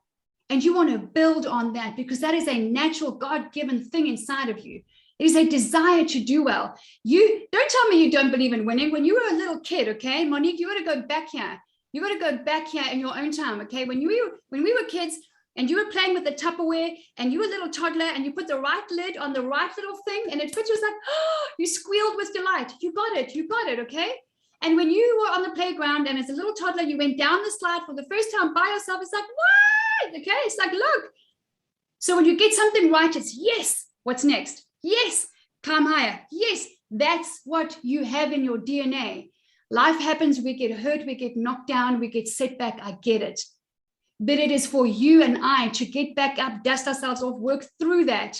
Speaker 1: and you want to build on that because that is a natural God-given thing inside of you. It is a desire to do well. You don't tell me you don't believe in winning. When you were a little kid, okay, Monique, you got to go back here. You got to go back here in your own time, okay? When we were kids, and you were playing with the Tupperware and you were a little toddler and you put the right lid on the right little thing and it fit, you was like, oh, you squealed with delight. You got it, okay? And when you were on the playground and as a little toddler, you went down the slide for the first time by yourself, it's like, what? Okay, it's like, look. So when you get something right, it's yes, what's next? Yes, climb higher. Yes, that's what you have in your DNA. Life happens, we get hurt, we get knocked down, we get set back, I get it. But it is for you and I to get back up, dust ourselves off, work through that.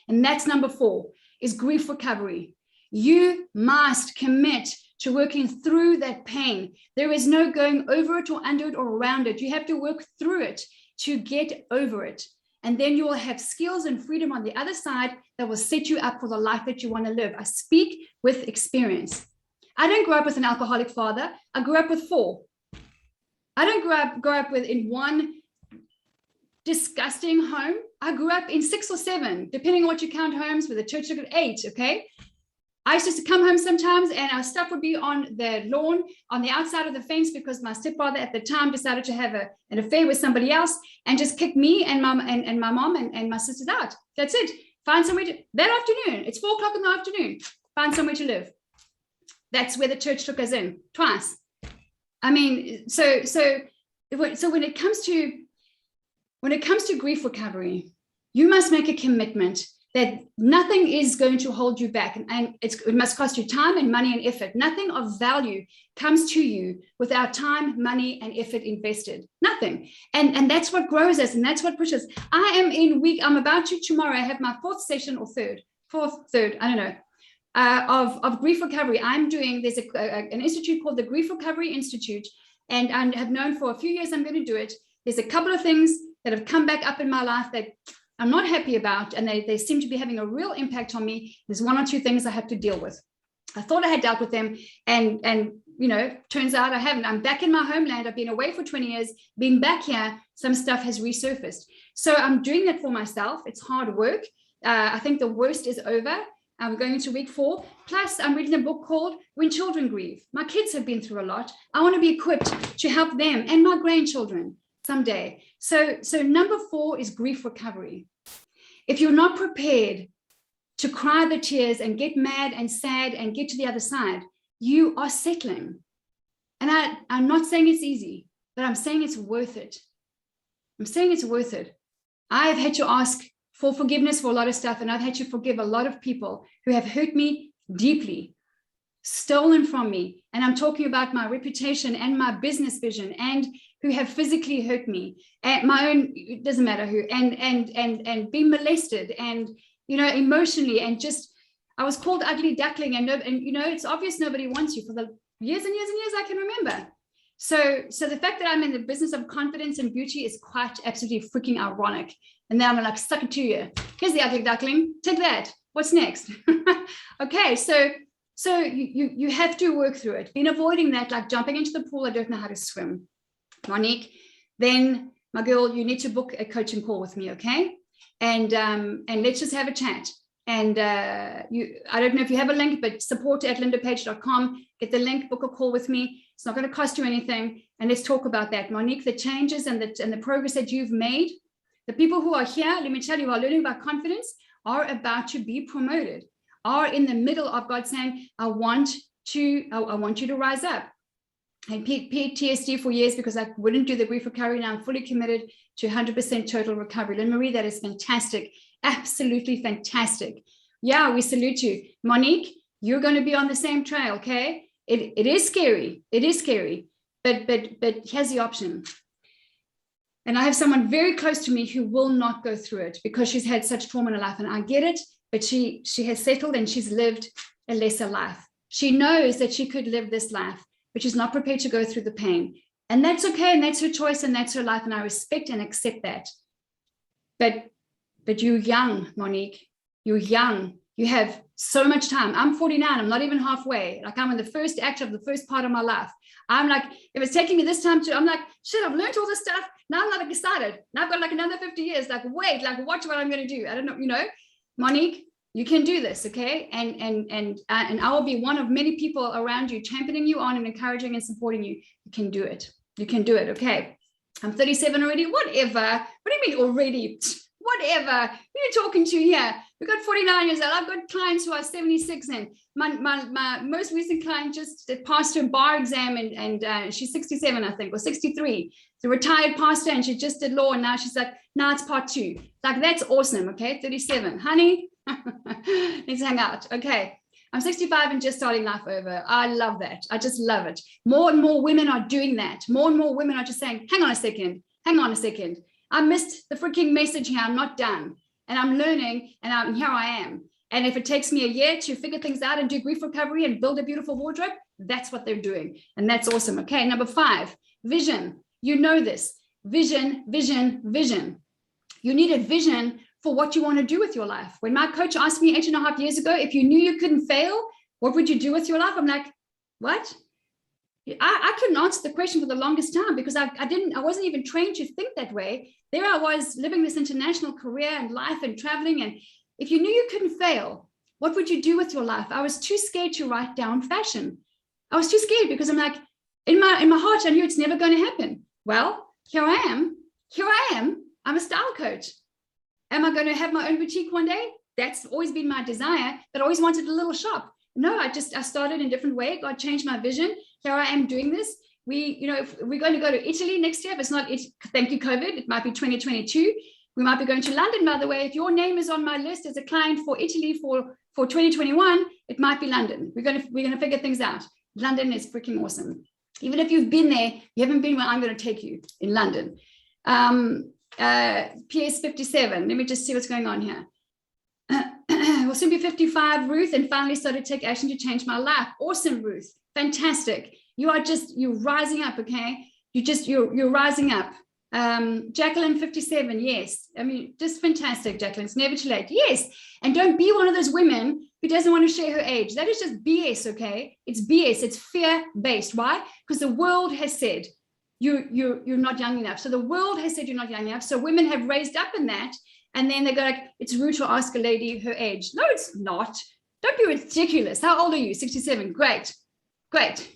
Speaker 1: And that's number 4, is grief recovery. You must commit to working through that pain. There is no going over it or under it or around it. You have to work through it to get over it. And then you will have skills and freedom on the other side that will set you up for the life that you want to live. I speak with experience. I didn't grow up with an alcoholic father. I grew up with 4. I don't grow up with in one disgusting home. I grew up in 6 or 7, depending on what you count homes, with the church took at 8, okay? I used to come home sometimes and our stuff would be on the lawn on the outside of the fence because my stepfather at the time decided to have an affair with somebody else and just kicked me and my mom and my sisters out. That's it. Find somewhere to, that afternoon, it's 4 o'clock in the afternoon, find somewhere to live. That's where the church took us in twice. I mean, so when it comes to grief recovery, you must make a commitment that nothing is going to hold you back, and it must cost you time and money and effort. Nothing of value comes to you without time, money, and effort invested. Nothing. And that's what grows us, and that's what pushes. I'm about to tomorrow. I have my 4th session or third, I don't know, of grief recovery. There's an institute called the Grief Recovery Institute, and I have known for a few years I'm going to do it. There's a couple of things that have come back up in my life that I'm not happy about, and they seem to be having a real impact on me. There's 1 or 2 things I have to deal with. I thought I had dealt with them, and turns out I haven't. I'm back in my homeland. I've been away for 20 years. Being back here, some stuff has resurfaced. So I'm doing that for myself. It's hard work. I think the worst is over. I'm going into week 4. Plus, I'm reading a book called When Children Grieve. My kids have been through a lot. I want to be equipped to help them and my grandchildren someday. So number 4 is grief recovery. If you're not prepared to cry the tears and get mad and sad and get to the other side, you are settling. And I'm not saying it's easy, but I'm saying it's worth it. I have had to ask for forgiveness for a lot of stuff, and I've had to forgive a lot of people who have hurt me deeply, stolen from me. And I'm talking about my reputation and my business vision, and who have physically hurt me, and my own, it doesn't matter who, and being molested, and emotionally, and just I was called ugly duckling, and it's obvious nobody wants you for the years and years and years I can remember. So the fact that I'm in the business of confidence and beauty is quite absolutely freaking ironic. And now I'm like, suck it to you. Here's the ugly duckling. Take that. What's next? Okay, so you have to work through it. Been avoiding that, like jumping into the pool. I don't know how to swim. Monique, then my girl, you need to book a coaching call with me, okay? And let's just have a chat. And I don't know if you have a link, but support@lindapage.com. Get the link, book a call with me. It's not going to cost you anything. And let's talk about that. Monique, the changes and the progress that you've made, the people who are here, let me tell you, who are learning about confidence, are about to be promoted, are in the middle of God saying, I want you to rise up. And PTSD for years because I wouldn't do the grief recovery. Now I'm fully committed to 100% total recovery. Lynn Marie, that is fantastic. Absolutely fantastic. Yeah, we salute you. Monique, you're going to be on the same trail, okay? It is scary. It is scary. But here's the option. And I have someone very close to me who will not go through it because she's had such trauma in her life. And I get it, but she has settled and she's lived a lesser life. She knows that she could live this life, but she's not prepared to go through the pain. And that's okay. And that's her choice and that's her life. And I respect and accept that. But you're young, Monique. You're young. You have so much time. I'm 49. I'm not even halfway. Like I'm in the first act of the first part of my life. I'm like, if it's taking me this time I'm like, shit, I've learned all this stuff. Now I'm like excited. Now I've got like another 50 years. Like, wait, like watch what I'm going to do. I don't know, Monique, you can do this, okay? And I will be one of many people around you, championing you on and encouraging and supporting you. You can do it. You can do it, okay? I'm 37 already. Whatever. What do you mean already? Whatever. Who are you talking to here? We've got 49 years old. I've got clients who are 76, and my most recent client just passed her bar exam, and she's 67, I think, or 63. It's a retired pastor, and she just did law, and now she's like, now it's part 2. Like, that's awesome. Okay, 37. Honey, let's hang out. Okay. I'm 65 and just starting life over. I love that. I just love it. More and more women are doing that. More and more women are just saying, hang on a second. Hang on a second. I missed the freaking message here. I'm not done. And I'm learning, and here I am. And if it takes me a year to figure things out and do grief recovery and build a beautiful wardrobe, that's what they're doing. And that's awesome. Okay, number 5, vision. You know this. Vision, vision, vision. You need a vision for what you want to do with your life. When my coach asked me 8.5 years ago, if you knew you couldn't fail, what would you do with your life? I'm like, what? I couldn't answer the question for the longest time, because I wasn't even trained to think that way. There I was living this international career and life and traveling. And if you knew you couldn't fail, what would you do with your life? I was too scared to write down fashion. I was too scared, because I'm like, in my heart, I knew it's never going to happen. Well, here I am. I'm a style coach. Am I going to have my own boutique one day? That's always been my desire, but I always wanted a little shop. No, I started in a different way. God changed my vision. Here I am doing this. If we're going to go to Italy next year, if it's not, thank you, COVID, it might be 2022. We might be going to London, by the way. If your name is on my list as a client for Italy for 2021, it might be London. We're going to figure things out. London is freaking awesome. Even if you've been there, you haven't been where I'm going to take you in London. PS 57. Let me just see what's going on here. We'll soon be 55, Ruth, and finally started to take action to change my life. Awesome, Ruth. Fantastic. You're rising up, okay? You're rising up. Jacqueline, 57. Yes. I mean, just fantastic, Jacqueline. It's never too late. Yes. And don't be one of those women who doesn't want to share her age. That is just BS, okay? It's BS. It's fear-based. Why? Because the world has said you're not young enough. So the world has said you're not young enough. So women have raised up in that. And then they go like, it's rude to ask a lady her age. No, it's not. Don't be ridiculous. How old are you? 67. Great.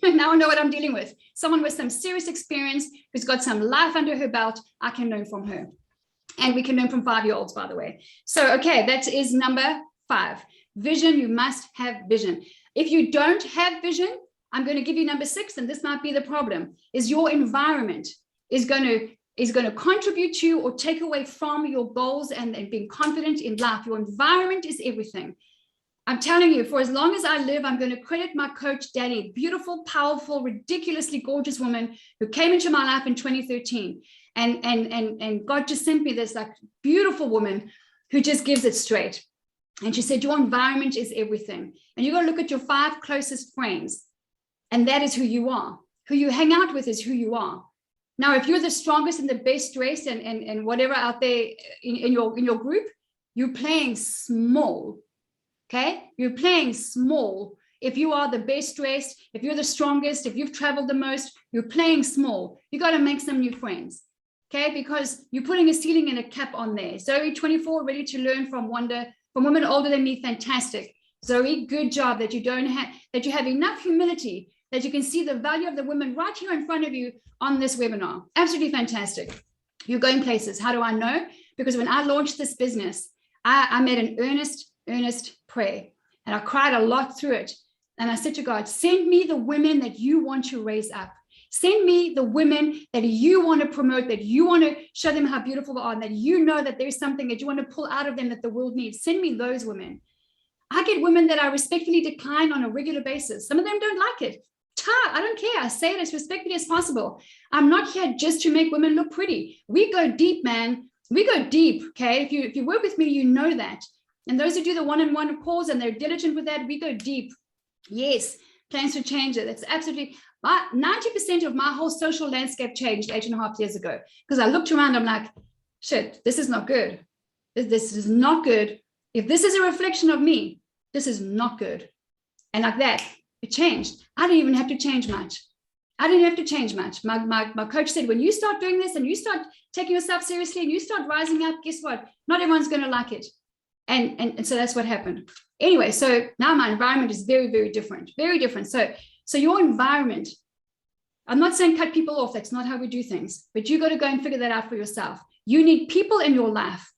Speaker 1: Now I know what I'm dealing with. Someone with some serious experience who's got some life under her belt. I can learn from her. And we can learn from 5-year-olds, by the way. So, okay, that is number 5. Vision. You must have vision. If you don't have vision, I'm going to give you number 6, and this might be the problem, is your environment is going to contribute to or take away from your goals and being confident in life. Your environment is everything. I'm telling you, for as long as I live, I'm going to credit my coach, Danny, beautiful, powerful, ridiculously gorgeous woman who came into my life in 2013. And God just sent me this like beautiful woman who just gives it straight. And she said, your environment is everything. And you got to look at your 5 closest friends. And that is who you are. Who you hang out with is who you are. Now, if you're the strongest and the best dressed and whatever out there in your group, you're playing small. Okay, you're playing small. If you are the best dressed, if you're the strongest, if you've traveled the most, you're playing small. You got to make some new friends. Okay, because you're putting a ceiling and a cap on there. Zoe, 24, ready to learn from women older than me. Fantastic. Zoe, good job that you have enough humility that you can see the value of the women right here in front of you on this webinar. Absolutely fantastic. You're going places. How do I know? Because when I launched this business, I made an earnest prayer, and I cried a lot through it. And I said to God, send me the women that you want to raise up. Send me the women that you want to promote, that you want to show them how beautiful they are, and that you know that there's something that you want to pull out of them that the world needs. Send me those women. I get women that I respectfully decline on a regular basis. Some of them don't like it. I don't care. I say it as respectfully as possible. I'm not here just to make women look pretty. We go deep, man. We go deep, okay? If you work with me, you know that. And those who do the one-on-one calls and they're diligent with that, we go deep. Yes, plans to change it. That's absolutely, 90% of my whole social landscape changed 8.5 years ago. Because I looked around, I'm like, shit, this is not good. This is not good. If this is a reflection of me, this is not good. And like that, it changed. I didn't even have to change much. My coach said, when you start doing this and you start taking yourself seriously and you start rising up, guess what? Not everyone's going to like it. And so that's what happened. Anyway, so now my environment is very, very different, very different. So your environment I'm not saying cut people off. That's not how we do things. But you got to go and figure that out for yourself. You need people in your life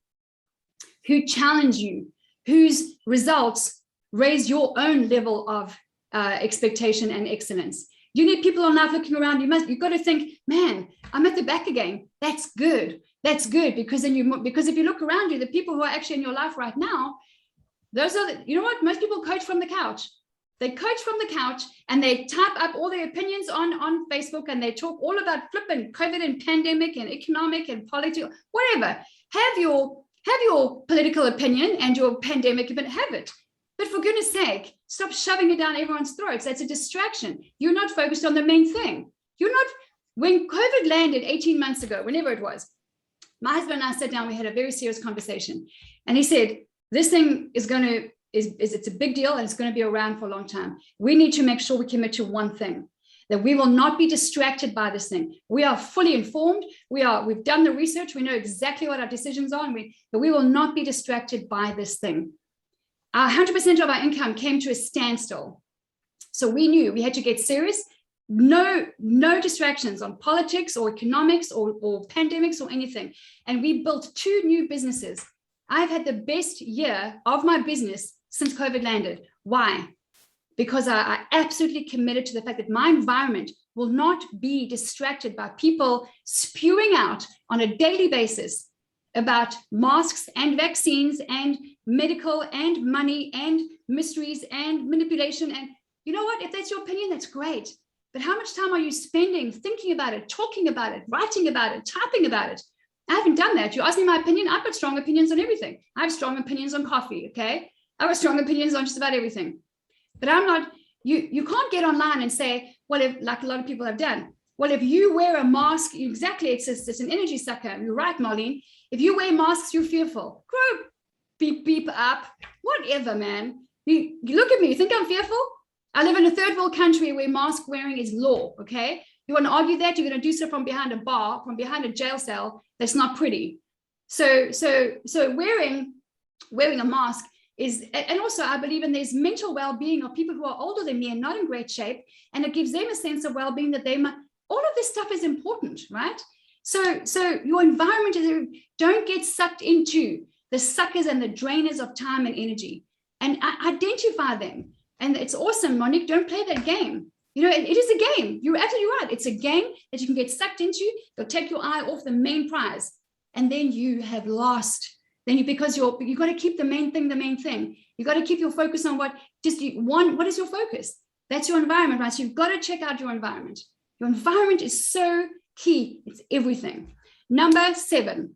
Speaker 1: who challenge you, whose results raise your own level of expectation and excellence. You need people in life looking around. You've got to think, man, I'm at the back again. That's good. That's good, because because if you look around you, the people who are actually in your life right now, those are you know what? Most people coach from the couch. They coach from the couch and they type up all their opinions on Facebook, and they talk all about flipping COVID and pandemic and economic and politics, whatever. Have your political opinion and your pandemic, but have it. But for goodness sake, stop shoving it down everyone's throats. That's a distraction. You're not focused on the main thing. When COVID landed 18 months ago, whenever it was, my husband and I sat down, we had a very serious conversation. And he said, this thing it's a big deal, and it's going to be around for a long time. We need to make sure we commit to one thing, that we will not be distracted by this thing. We are fully informed. We've done the research. We know exactly what our decisions are, but we will not be distracted by this thing. 100% of our income came to a standstill. So we knew we had to get serious. No distractions on politics or economics or pandemics or anything. And we built 2 new businesses. I've had the best year of my business since COVID landed. Why? Because I absolutely committed to the fact that my environment will not be distracted by people spewing out on a daily basis about masks and vaccines and medical and money and mysteries and manipulation. And you know what? If that's your opinion, that's great. But how much time are you spending thinking about it, talking about it, writing about it, typing about it? I haven't done that. You ask me my opinion. I've got strong opinions on everything. I have strong opinions on coffee. Okay. I've got strong opinions on just about everything. But I'm not, you can't get online and say, well, if, like a lot of people have done, well, if you wear a mask, exactly, it's an energy sucker. You're right, Marlene. If you wear masks, you're fearful. Grow, beep up, whatever, man. You look at me, you think I'm fearful? I live in a third world country where mask wearing is law, okay? You want to argue that, you're going to do so from behind a bar, from behind a jail cell. That's not pretty. So wearing a mask is, and also I believe in there's mental well-being of people who are older than me and not in great shape, and it gives them a sense of well-being that all of this stuff is important, right? So your environment don't get sucked into the suckers and the drainers of time and energy, and identify them. And it's awesome, Monique. Don't play that game. You know, it is a game. You're absolutely right. It's a game that you can get sucked into. They'll take your eye off the main prize, and then you have lost. Because you got to keep the main thing. You got to keep your focus on what is your focus? That's your environment, right? So you've got to check out your environment. Your environment is so key. It's everything. Number 7,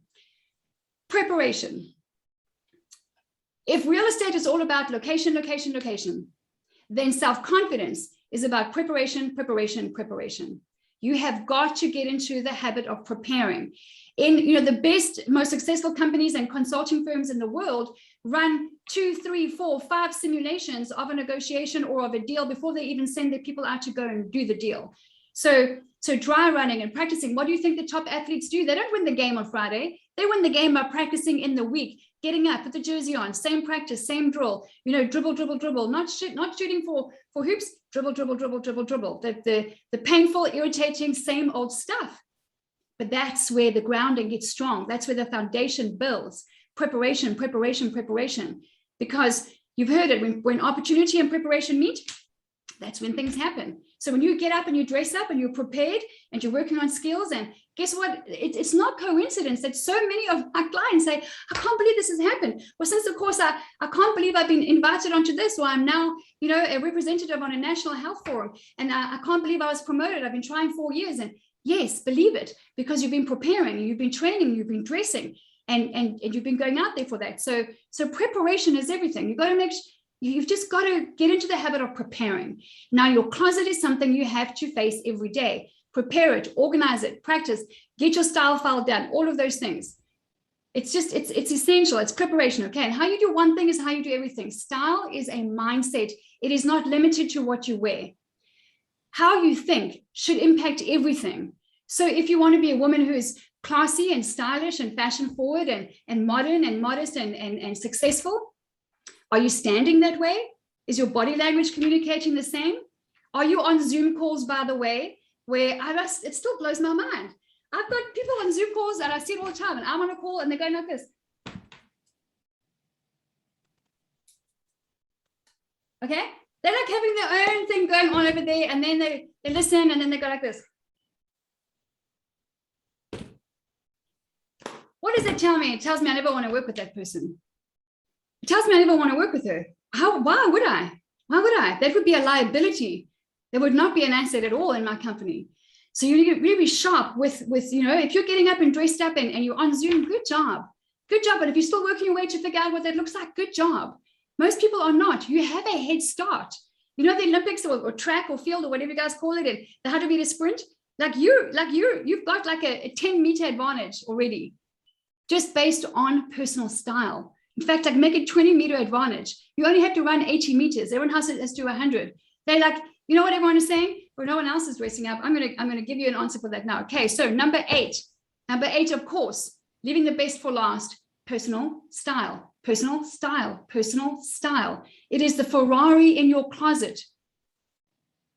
Speaker 1: preparation. If real estate is all about location, then self-confidence is about preparation. You have got to get into the habit of preparing. The best, most successful companies and consulting firms in the world run 2, 3, 4, 5 simulations of a negotiation or of a deal before they even send their people out to go and do the deal. So dry running and practicing. What do you think the top athletes do? They don't win the game on Friday. They win the game by practicing in the week, getting up, put the jersey on, same practice, same drill, dribble, not shooting for hoops, dribble. The painful, irritating, same old stuff. But that's where the grounding gets strong. That's where the foundation builds. Preparation. Because you've heard it, when opportunity and preparation meet, that's when things happen. So when you get up and you dress up and you're prepared and you're working on skills, and guess what? It's not coincidence that so many of my clients say, I can't believe this has happened. Well, since of course I can't believe I've been invited onto this, or I'm now, a representative on a national health forum, and I can't believe I was promoted. I've been trying 4 years, and yes, believe it, because you've been preparing, you've been training, you've been dressing, and you've been going out there for that. So preparation is everything. You've just got to get into the habit of preparing. Now, your closet is something you have to face every day. Prepare it, organize it, practice, get your style file done, all of those things. It's essential. It's preparation, okay? And how you do one thing is how you do everything. Style is a mindset. It is not limited to what you wear. How you think should impact everything. So if you want to be a woman who is classy and stylish and fashion forward and modern and modest and successful, are you standing that way? Is your body language communicating the same? Are you on Zoom calls, by the way, where it still blows my mind. I've got people on Zoom calls and I see it all the time, and I'm on a call and they're going like this. Okay, they're like having their own thing going on over there, and then they listen, and then they go like this. What does it tell me? It tells me I never want to work with that person. It tells me I never want to work with her. Why would I? Why would I? That would be a liability. That would not be an asset at all in my company. So you need to really be sharp with if you're getting up and dressed up and you're on Zoom, good job. Good job. But if you're still working your way to figure out what that looks like, good job. Most people are not. You have a head start. The Olympics or track or field or whatever you guys call it, and the 100-meter sprint, you've got like a 10-meter advantage already, just based on personal style. In fact, I make it 20-meter advantage. You only have to run 80 meters. Everyone else has to do 100. They're like, you know what everyone is saying? Or no one else is dressing up. I'm gonna give you an answer for that now. Okay, so number eight, of course, leaving the best for last. Personal style, personal style, personal style. It is the Ferrari in your closet.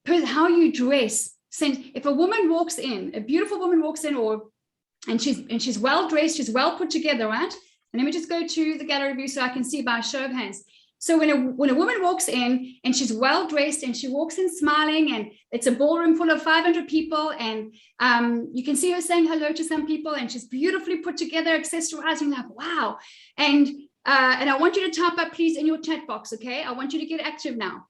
Speaker 1: How you dress. If a woman walks in, a beautiful woman walks in, and she's well dressed, she's well put together, right? And let me just go to the gallery view so I can see by a show of hands. So when a woman walks in and she's well dressed and she walks in smiling, and it's a ballroom full of 500 people, and you can see her saying hello to some people, and she's beautifully put together, accessorizing, like, wow. And I want you to type up, please, in your chat box, okay? I want you to get active now.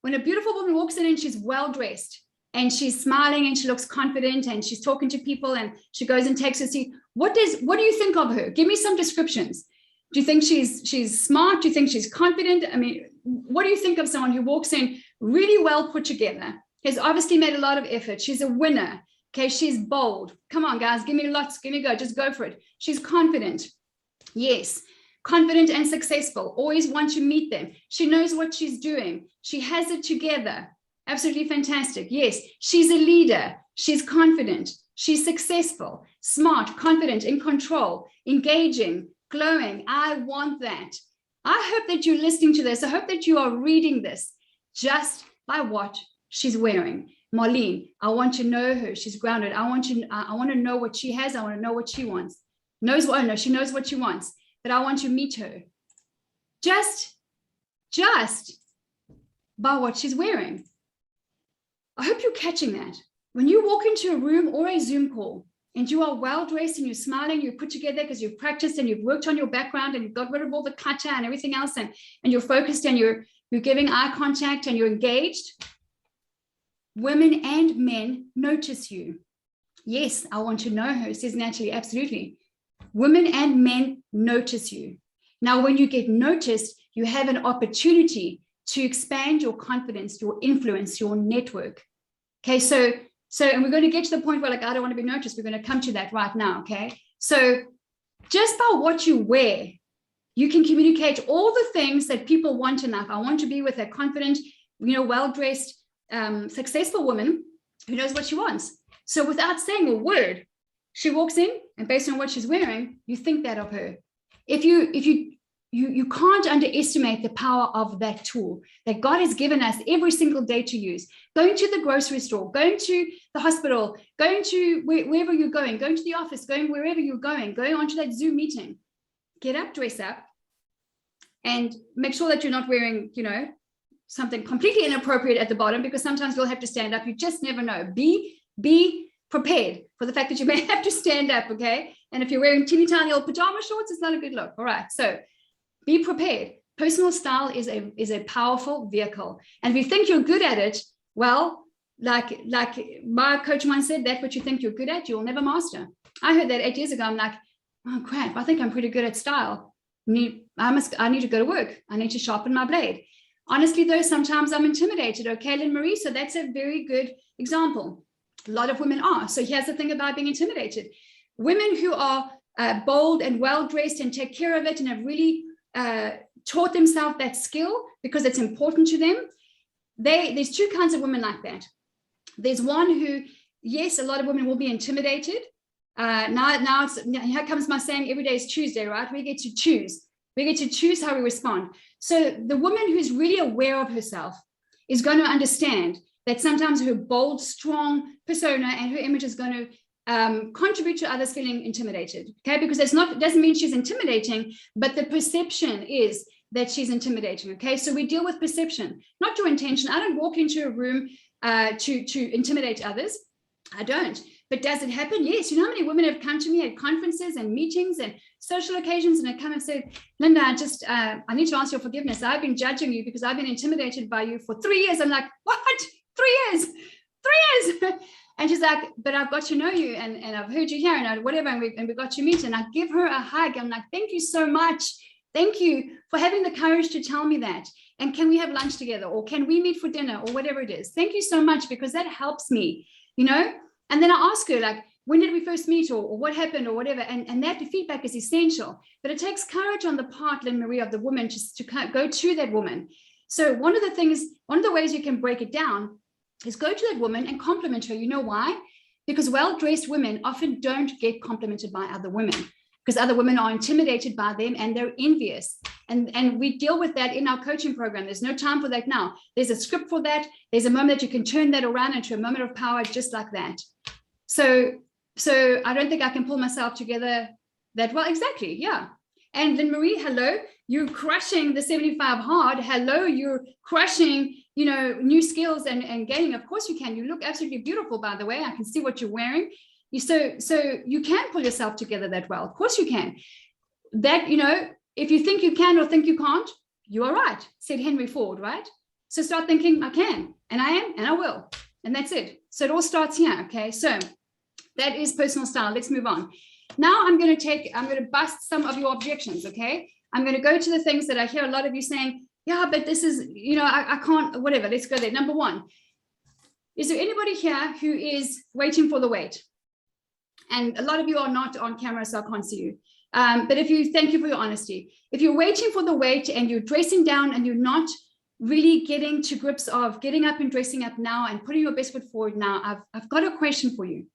Speaker 1: When a beautiful woman walks in and she's well dressed and she's smiling and she looks confident and she's talking to people and she goes and takes her seat, what do you think of her? Give me some descriptions. Do you think she's smart? Do you think she's confident? I mean, what do you think of someone who walks in really well put together, has obviously made a lot of effort? She's a winner. Okay, she's bold. Come on, guys, give me lots, give me go, just go for it. She's confident. Yes, confident and successful. Always want to meet them. She knows what she's doing. She has it together. Absolutely fantastic. Yes, she's a leader. She's confident. She's successful, smart, confident, in control, engaging, glowing. I want that. I hope that you're listening to this. I hope that you are reading this just by what she's wearing. Marlene, I want to know her. She's grounded. I want to know what she has. I want to know what she wants. She knows what she wants, but I want to meet her. Just by what she's wearing. I hope you're catching that. When you walk into a room or a Zoom call and you are well dressed and you're smiling, you're put together because you've practiced and you've worked on your background and you've got rid of all the clutter and everything else, and you're focused and you're giving eye contact and you're engaged, women and men notice you. Yes, I want to know her, says Natalie. Absolutely. Women and men notice you. Now, when you get noticed, you have an opportunity to expand your confidence, your influence, your network. Okay, so and we're going to get to the point where, like, I don't want to be noticed. We're going to come to that right now, okay? So just by what you wear, you can communicate all the things that people want enough. I want to be with a confident, well-dressed, successful woman who knows what she wants. So without saying a word, she walks in, and based on what she's wearing, you think that of her. If you can't underestimate the power of that tool that God has given us every single day to use. Going to the grocery store, going to the hospital, going to wherever you're going to the office, going wherever you're going onto that Zoom meeting. Get up, dress up, and make sure that you're not wearing, something completely inappropriate at the bottom, because sometimes you'll have to stand up. You just never know. Be prepared for the fact that you may have to stand up, okay? And if you're wearing teeny tiny old pajama shorts, it's not a good look. All right, so be prepared. Personal style is a powerful vehicle. And if you think you're good at it, well, like my coach once said, that what you think you're good at, you'll never master. I heard that 8 years ago. I'm like, oh crap, I think I'm pretty good at style. I need to go to work. I need to sharpen my blade. Honestly, though, sometimes I'm intimidated. Okay, Lynn Marie, so that's a very good example. A lot of women are. So here's the thing about being intimidated. Women who are bold and well-dressed and take care of it and have really taught themselves that skill because it's important to them. There's two kinds of women like that. There's one who, yes, a lot of women will be intimidated. Now here comes my saying, every day is Tuesday, right? We get to choose. We get to choose how we respond. So the woman who's really aware of herself is going to understand that sometimes her bold, strong persona and her image is going to contribute to others feeling intimidated. Okay, because it doesn't mean she's intimidating, but the perception is that she's intimidating. Okay, so we deal with perception, not your intention. I don't walk into a room to intimidate others. I don't. But does it happen? Yes. You know how many women have come to me at conferences and meetings and social occasions and have come and said, Linda, I need to ask your forgiveness. I've been judging you because I've been intimidated by you for 3 years. I'm like, what? 3 years? 3 years? And she's like, but I've got to know you and I've heard you here and whatever. And we got to meet, and I give her a hug. I'm like, thank you so much. Thank you for having the courage to tell me that. And can we have lunch together, or can we meet for dinner, or whatever it is? Thank you so much, because that helps me, you know? And then I ask her, like, when did we first meet, or what happened, or whatever? And that feedback is essential. But it takes courage on the part, Lynn Marie, of the woman to go to that woman. So one of the ways you can break it down is go to that woman and compliment her. You know why? Because well-dressed women often don't get complimented by other women, because other women are intimidated by them and they're envious. And we deal with that in our coaching program. There's no time for that now. There's a script for that. There's a moment that you can turn that around into a moment of power, just like that. So I don't think I can pull myself together that well. Exactly. Yeah. And Lynn Marie, hello, you're crushing the 75 hard. Hello, you're crushing, you know, new skills and gaining. Of course you can. You look absolutely beautiful, by the way. I can see what you're wearing. So you can pull yourself together that well. Of course you can. That, you know, if you think you can or think you can't, you are right, said Henry Ford, right? So start thinking, I can, and I am, and I will. And that's it. So it all starts here. Okay. So that is personal style. Let's move on. Now I'm going to bust some of your objections. Okay. I'm going to go to the things that I hear a lot of you saying, yeah, but this is, you know, I can't, whatever. Let's go there. Number one, is there anybody here who is waiting for the wait? And a lot of you are not on camera, so I can't see you. But thank you for your honesty. If you're waiting for the wait and you're dressing down and you're not really getting to grips of getting up and dressing up now and putting your best foot forward now, I've got a question for you.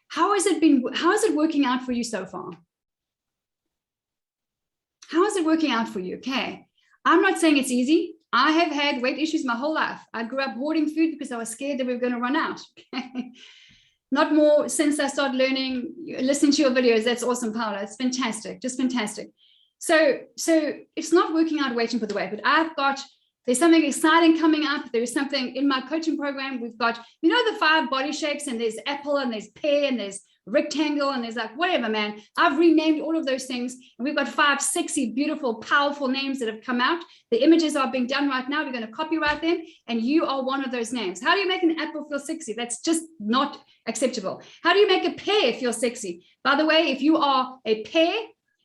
Speaker 1: How is it working out for you so far? How is it working out for you? Okay. I'm not saying it's easy. I have had weight issues my whole life. I grew up hoarding food because I was scared that we were going to run out. Okay. Not more since I started listening to your videos. That's awesome, Paula. It's fantastic, just fantastic. So it's not working out waiting for the wait, but there's something exciting coming up. There's something in my coaching program. We've got, you know, the 5 body shapes, and there's apple and there's pear and there's rectangle and there's like, whatever, man. I've renamed all of those things. And we've got 5 sexy, beautiful, powerful names that have come out. The images are being done right now. We're going to copyright them. And you are one of those names. How do you make an apple feel sexy? That's just not acceptable. How do you make a pear feel sexy? By the way, if you are a pear,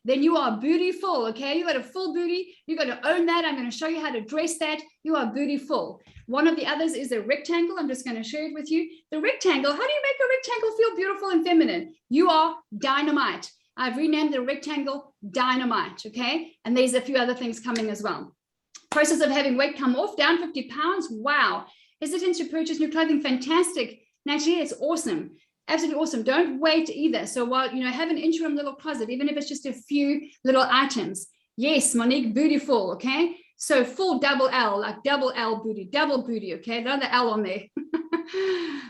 Speaker 1: then you are booty full, okay? You got a full booty. You got to own that. I'm going to show you how to dress that. You are booty full. One of the others is a rectangle. I'm just going to share it with you. The rectangle, how do you make a rectangle feel beautiful and feminine? You are dynamite. I've renamed the rectangle Dynamite, okay? And there's a few other things coming as well. Process of having weight come off, down 50 pounds. Wow. Hesitant to purchase new clothing. Fantastic. Naturally, it's awesome. Absolutely awesome. Don't wait either. So while, you know, have an interim little closet, even if it's just a few little items. Yes, Monique, booty full, okay? So full double L, like double L booty, double booty, okay? Another L on there.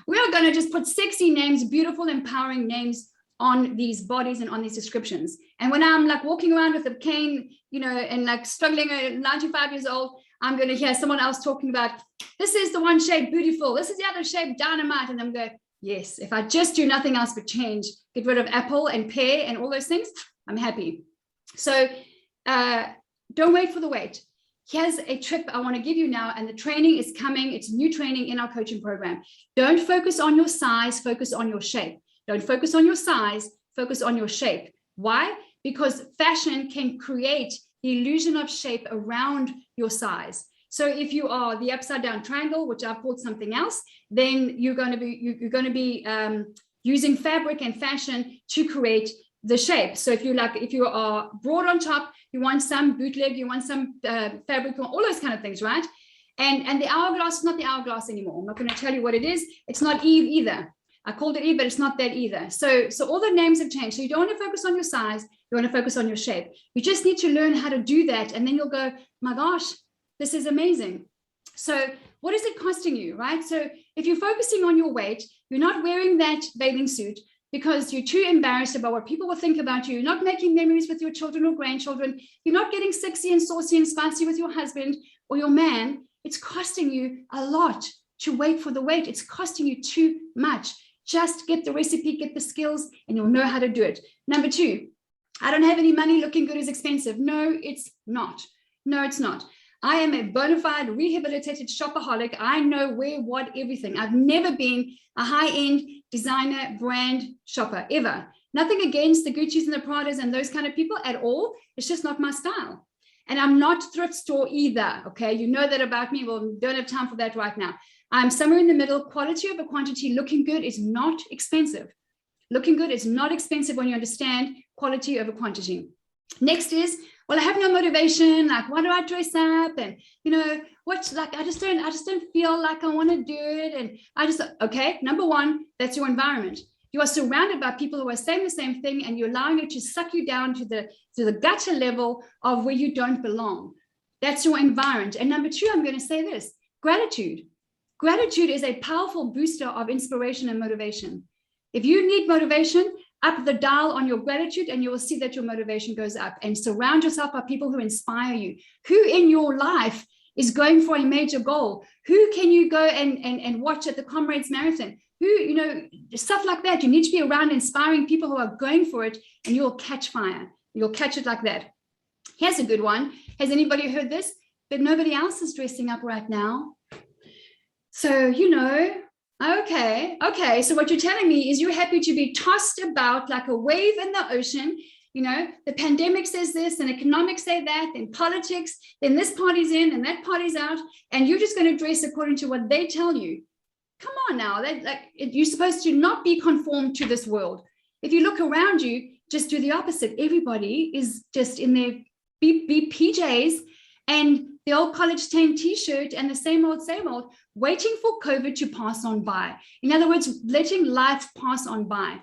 Speaker 1: We are going to just put sexy names, beautiful, empowering names on these bodies and on these descriptions. And when I'm like walking around with a cane, you know, and like struggling at 95 years old, I'm going to hear someone else talking about, this is the one shape, beautiful. This is the other shape, dynamite. And I'm going, yes, if I just do nothing else but change, get rid of apple and pear and all those things, I'm happy. So don't wait for the wait. Here's a tip I want to give you now, and the training is coming. It's new training in our coaching program. Don't focus on your size, focus on your shape. Don't focus on your size, focus on your shape. Why? Because fashion can create the illusion of shape around your size. So if you are the upside down triangle, which I've called something else, then you're going to be using fabric and fashion to create the shape. So if you are broad on top, you want some bootleg, you want some fabric, all those kind of things, right? And the hourglass is not the hourglass anymore. I'm not going to tell you what it is. It's not Eve either. I called it Eve, but it's not that either. So all the names have changed. So you don't want to focus on your size. You want to focus on your shape. You just need to learn how to do that. And then you'll go, my gosh, this is amazing. So What is it costing you, right? So if you're focusing on your weight, you're not wearing that bathing suit because you're too embarrassed about what people will think about you. You're not making memories with your children or grandchildren. You're not getting sexy and saucy and spicy with your husband or your man. It's costing you a lot to wait for the weight. It's costing you too much. Just get the recipe, get the skills, and you'll know how to do it. Number 2, I don't have any money. Looking good is expensive. No, it's not. No, it's not. I am a bona fide rehabilitated shopaholic. I know where, what, everything. I've never been a high-end designer brand shopper, ever. Nothing against the Gucci's and the Pradas and those kind of people at all. It's just not my style. And I'm not thrift store either, okay? You know that about me. Well, don't have time for that right now. I'm somewhere in the middle. Quality over quantity. Looking good is not expensive. Looking good is not expensive when you understand quality over quantity. Next is, well, I have no motivation. Like, why do I dress up? And what's like, I just don't feel like I want to do it. And okay, number 1, that's your environment. You are surrounded by people who are saying the same thing, and you're allowing it to suck you down to the gutter level of where you don't belong. That's your environment. And number 2, I'm going to say this: gratitude. Gratitude is a powerful booster of inspiration and motivation. If you need motivation, up the dial on your gratitude, and you will see that your motivation goes up. And surround yourself by people who inspire you. Who in your life is going for a major goal? Who can you go and watch at the Comrades Marathon? Who, stuff like that. You need to be around inspiring people who are going for it, and you'll catch fire. You'll catch it like that. Here's a good one. Has anybody heard this? But nobody else is dressing up right now. So, okay. So what you're telling me is you're happy to be tossed about like a wave in the ocean. The pandemic says this, and economics say that, and politics, then this party's in and that party's out, and you're just going to dress according to what they tell you. Come on now, you're supposed to not be conformed to this world. If you look around you, just do the opposite. Everybody is just in their PJs and the old college tan t-shirt and the same old, waiting for COVID to pass on by. In other words, letting life pass on by.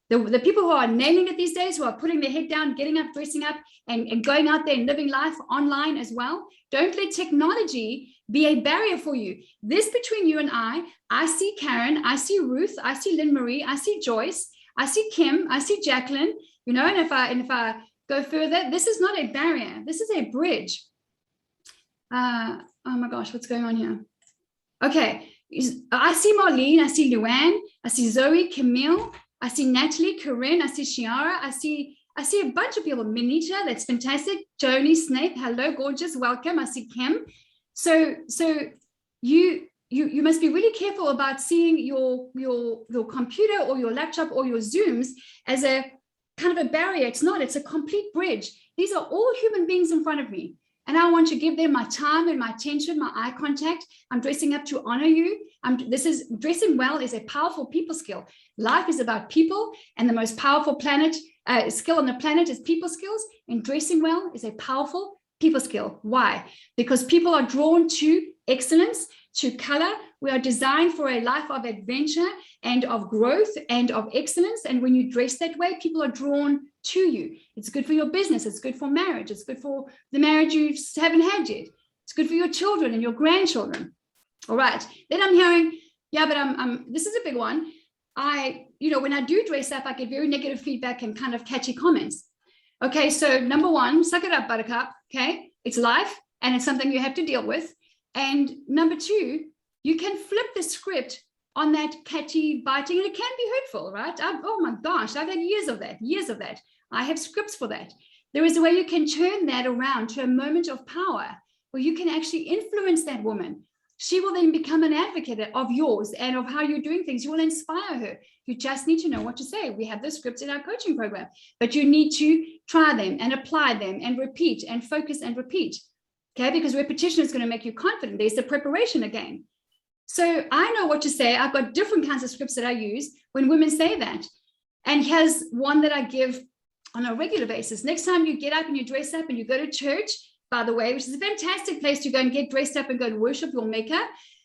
Speaker 1: The people who are nailing it these days, who are putting their head down, getting up, dressing up, and going out there and living life online as well, don't let technology be a barrier for you. This between you and I see Karen, I see Ruth, I see Lynn Marie, I see Joyce, I see Kim, I see Jacqueline, and if I go further, this is not a barrier. This is a bridge. Oh my gosh, what's going on here? Okay, I see Marlene, I see Luann, I see Zoe, Camille, I see Natalie, Corinne, I see Shiara, I see a bunch of people. Minita, that's fantastic. Joni, Snape, hello, gorgeous, welcome. I see Kim. So you must be really careful about seeing your computer or your laptop or your Zooms as a kind of a barrier. It's not, it's a complete bridge. These are all human beings in front of me. And I want to give them my time and my attention, my eye contact. I'm dressing up to honor you. Dressing well is a powerful people skill. Life is about people, and the most powerful skill on the planet is people skills. And dressing well is a powerful people skill. Why? Because people are drawn to excellence, to color. We are designed for a life of adventure and of growth and of excellence. And when you dress that way, people are drawn to you. It's good for your business. It's good for marriage. It's good for the marriage you haven't had yet. It's good for your children and your grandchildren. All right. Then I'm hearing, yeah, but this is a big one. When I do dress up, I get very negative feedback and kind of catchy comments. Okay. So number 1, suck it up, buttercup. Okay. It's life, and it's something you have to deal with. And number 2, you can flip the script on that catchy biting, and it can be hurtful, right? Oh my gosh, I've had years of that. I have scripts for that. There is a way you can turn that around to a moment of power where you can actually influence that woman. She will then become an advocate of yours and of how you're doing things. You will inspire her. You just need to know what to say. We have the scripts in our coaching program, but you need to try them and apply them and repeat and focus and repeat. Okay, because repetition is going to make you confident. There's the preparation again. So I know what to say. I've got different kinds of scripts that I use when women say that. And here's one that I give on a regular basis. Next time you get up and you dress up and you go to church, by the way, which is a fantastic place to go and get dressed up and go and worship your maker.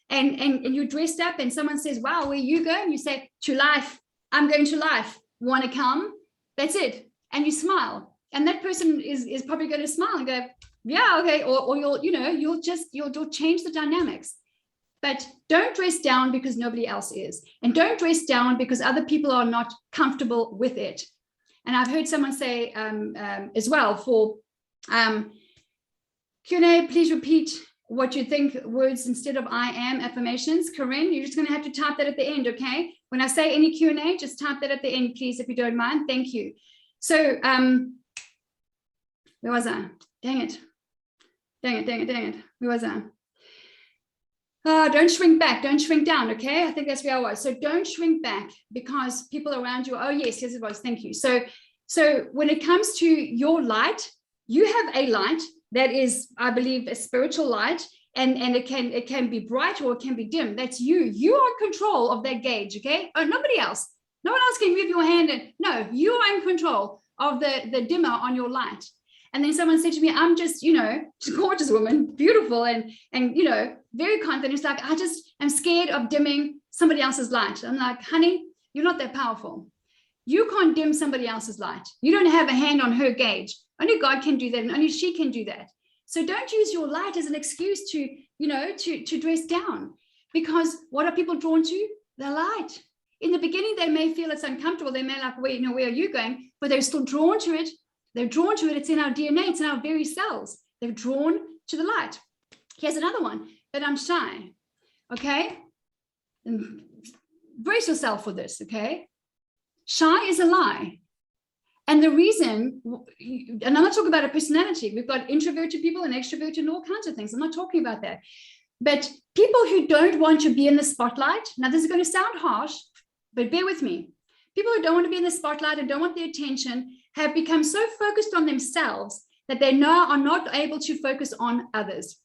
Speaker 1: And you're dressed up and someone says, wow, where you go? And you say, to life. I'm going to life. Want to come? That's it. And you smile. And that person is probably going to smile and go, yeah, okay. Or you'll change the dynamics. but don't dress down because nobody else is. And don't dress down because other people are not comfortable with it. And I've heard someone say as well for Q&A, please repeat what you think words instead of I am affirmations. Corinne, you're just going to have to type that at the end, okay? When I say any Q&A, just type that at the end, please, if you don't mind. Thank you. So where was I? Dang it. Where was I? Don't shrink back, don't shrink down, okay? I think that's where I was. So don't shrink back because people around you, oh yes, yes it was, thank you. So when it comes to your light, you have a light that is, I believe, a spiritual light, and it can be bright or it can be dim. That's you. You are in control of that gauge, okay? Oh, nobody else. No one else can move your hand. And no, you are in control of the dimmer on your light. And then someone said to me, I'm just, you know, just a gorgeous woman, beautiful, and you know, very confident. It's like, I just am scared of dimming somebody else's light. I'm like, honey, you're not that powerful. You can't dim somebody else's light. You don't have a hand on her gauge. Only God can do that, and only she can do that. So don't use your light as an excuse to, you know, to dress down, because what are people drawn to? The light. In the beginning, they may feel it's uncomfortable. They may like, wait, you know, where are you going? But they're still drawn to it. They're drawn to it. It's in our DNA. It's in our very cells. They're drawn to the light. Here's another one, but I'm shy. Okay. And brace yourself for this. Okay. Shy is a lie. And the reason, and I'm not talking about a personality. We've got introverted people and extroverted and all kinds of things. I'm not talking about that. But people who don't want to be in the spotlight, now this is going to sound harsh, but bear with me. People who don't want to be in the spotlight and don't want the attention have become so focused on themselves that they now are not able to focus on others.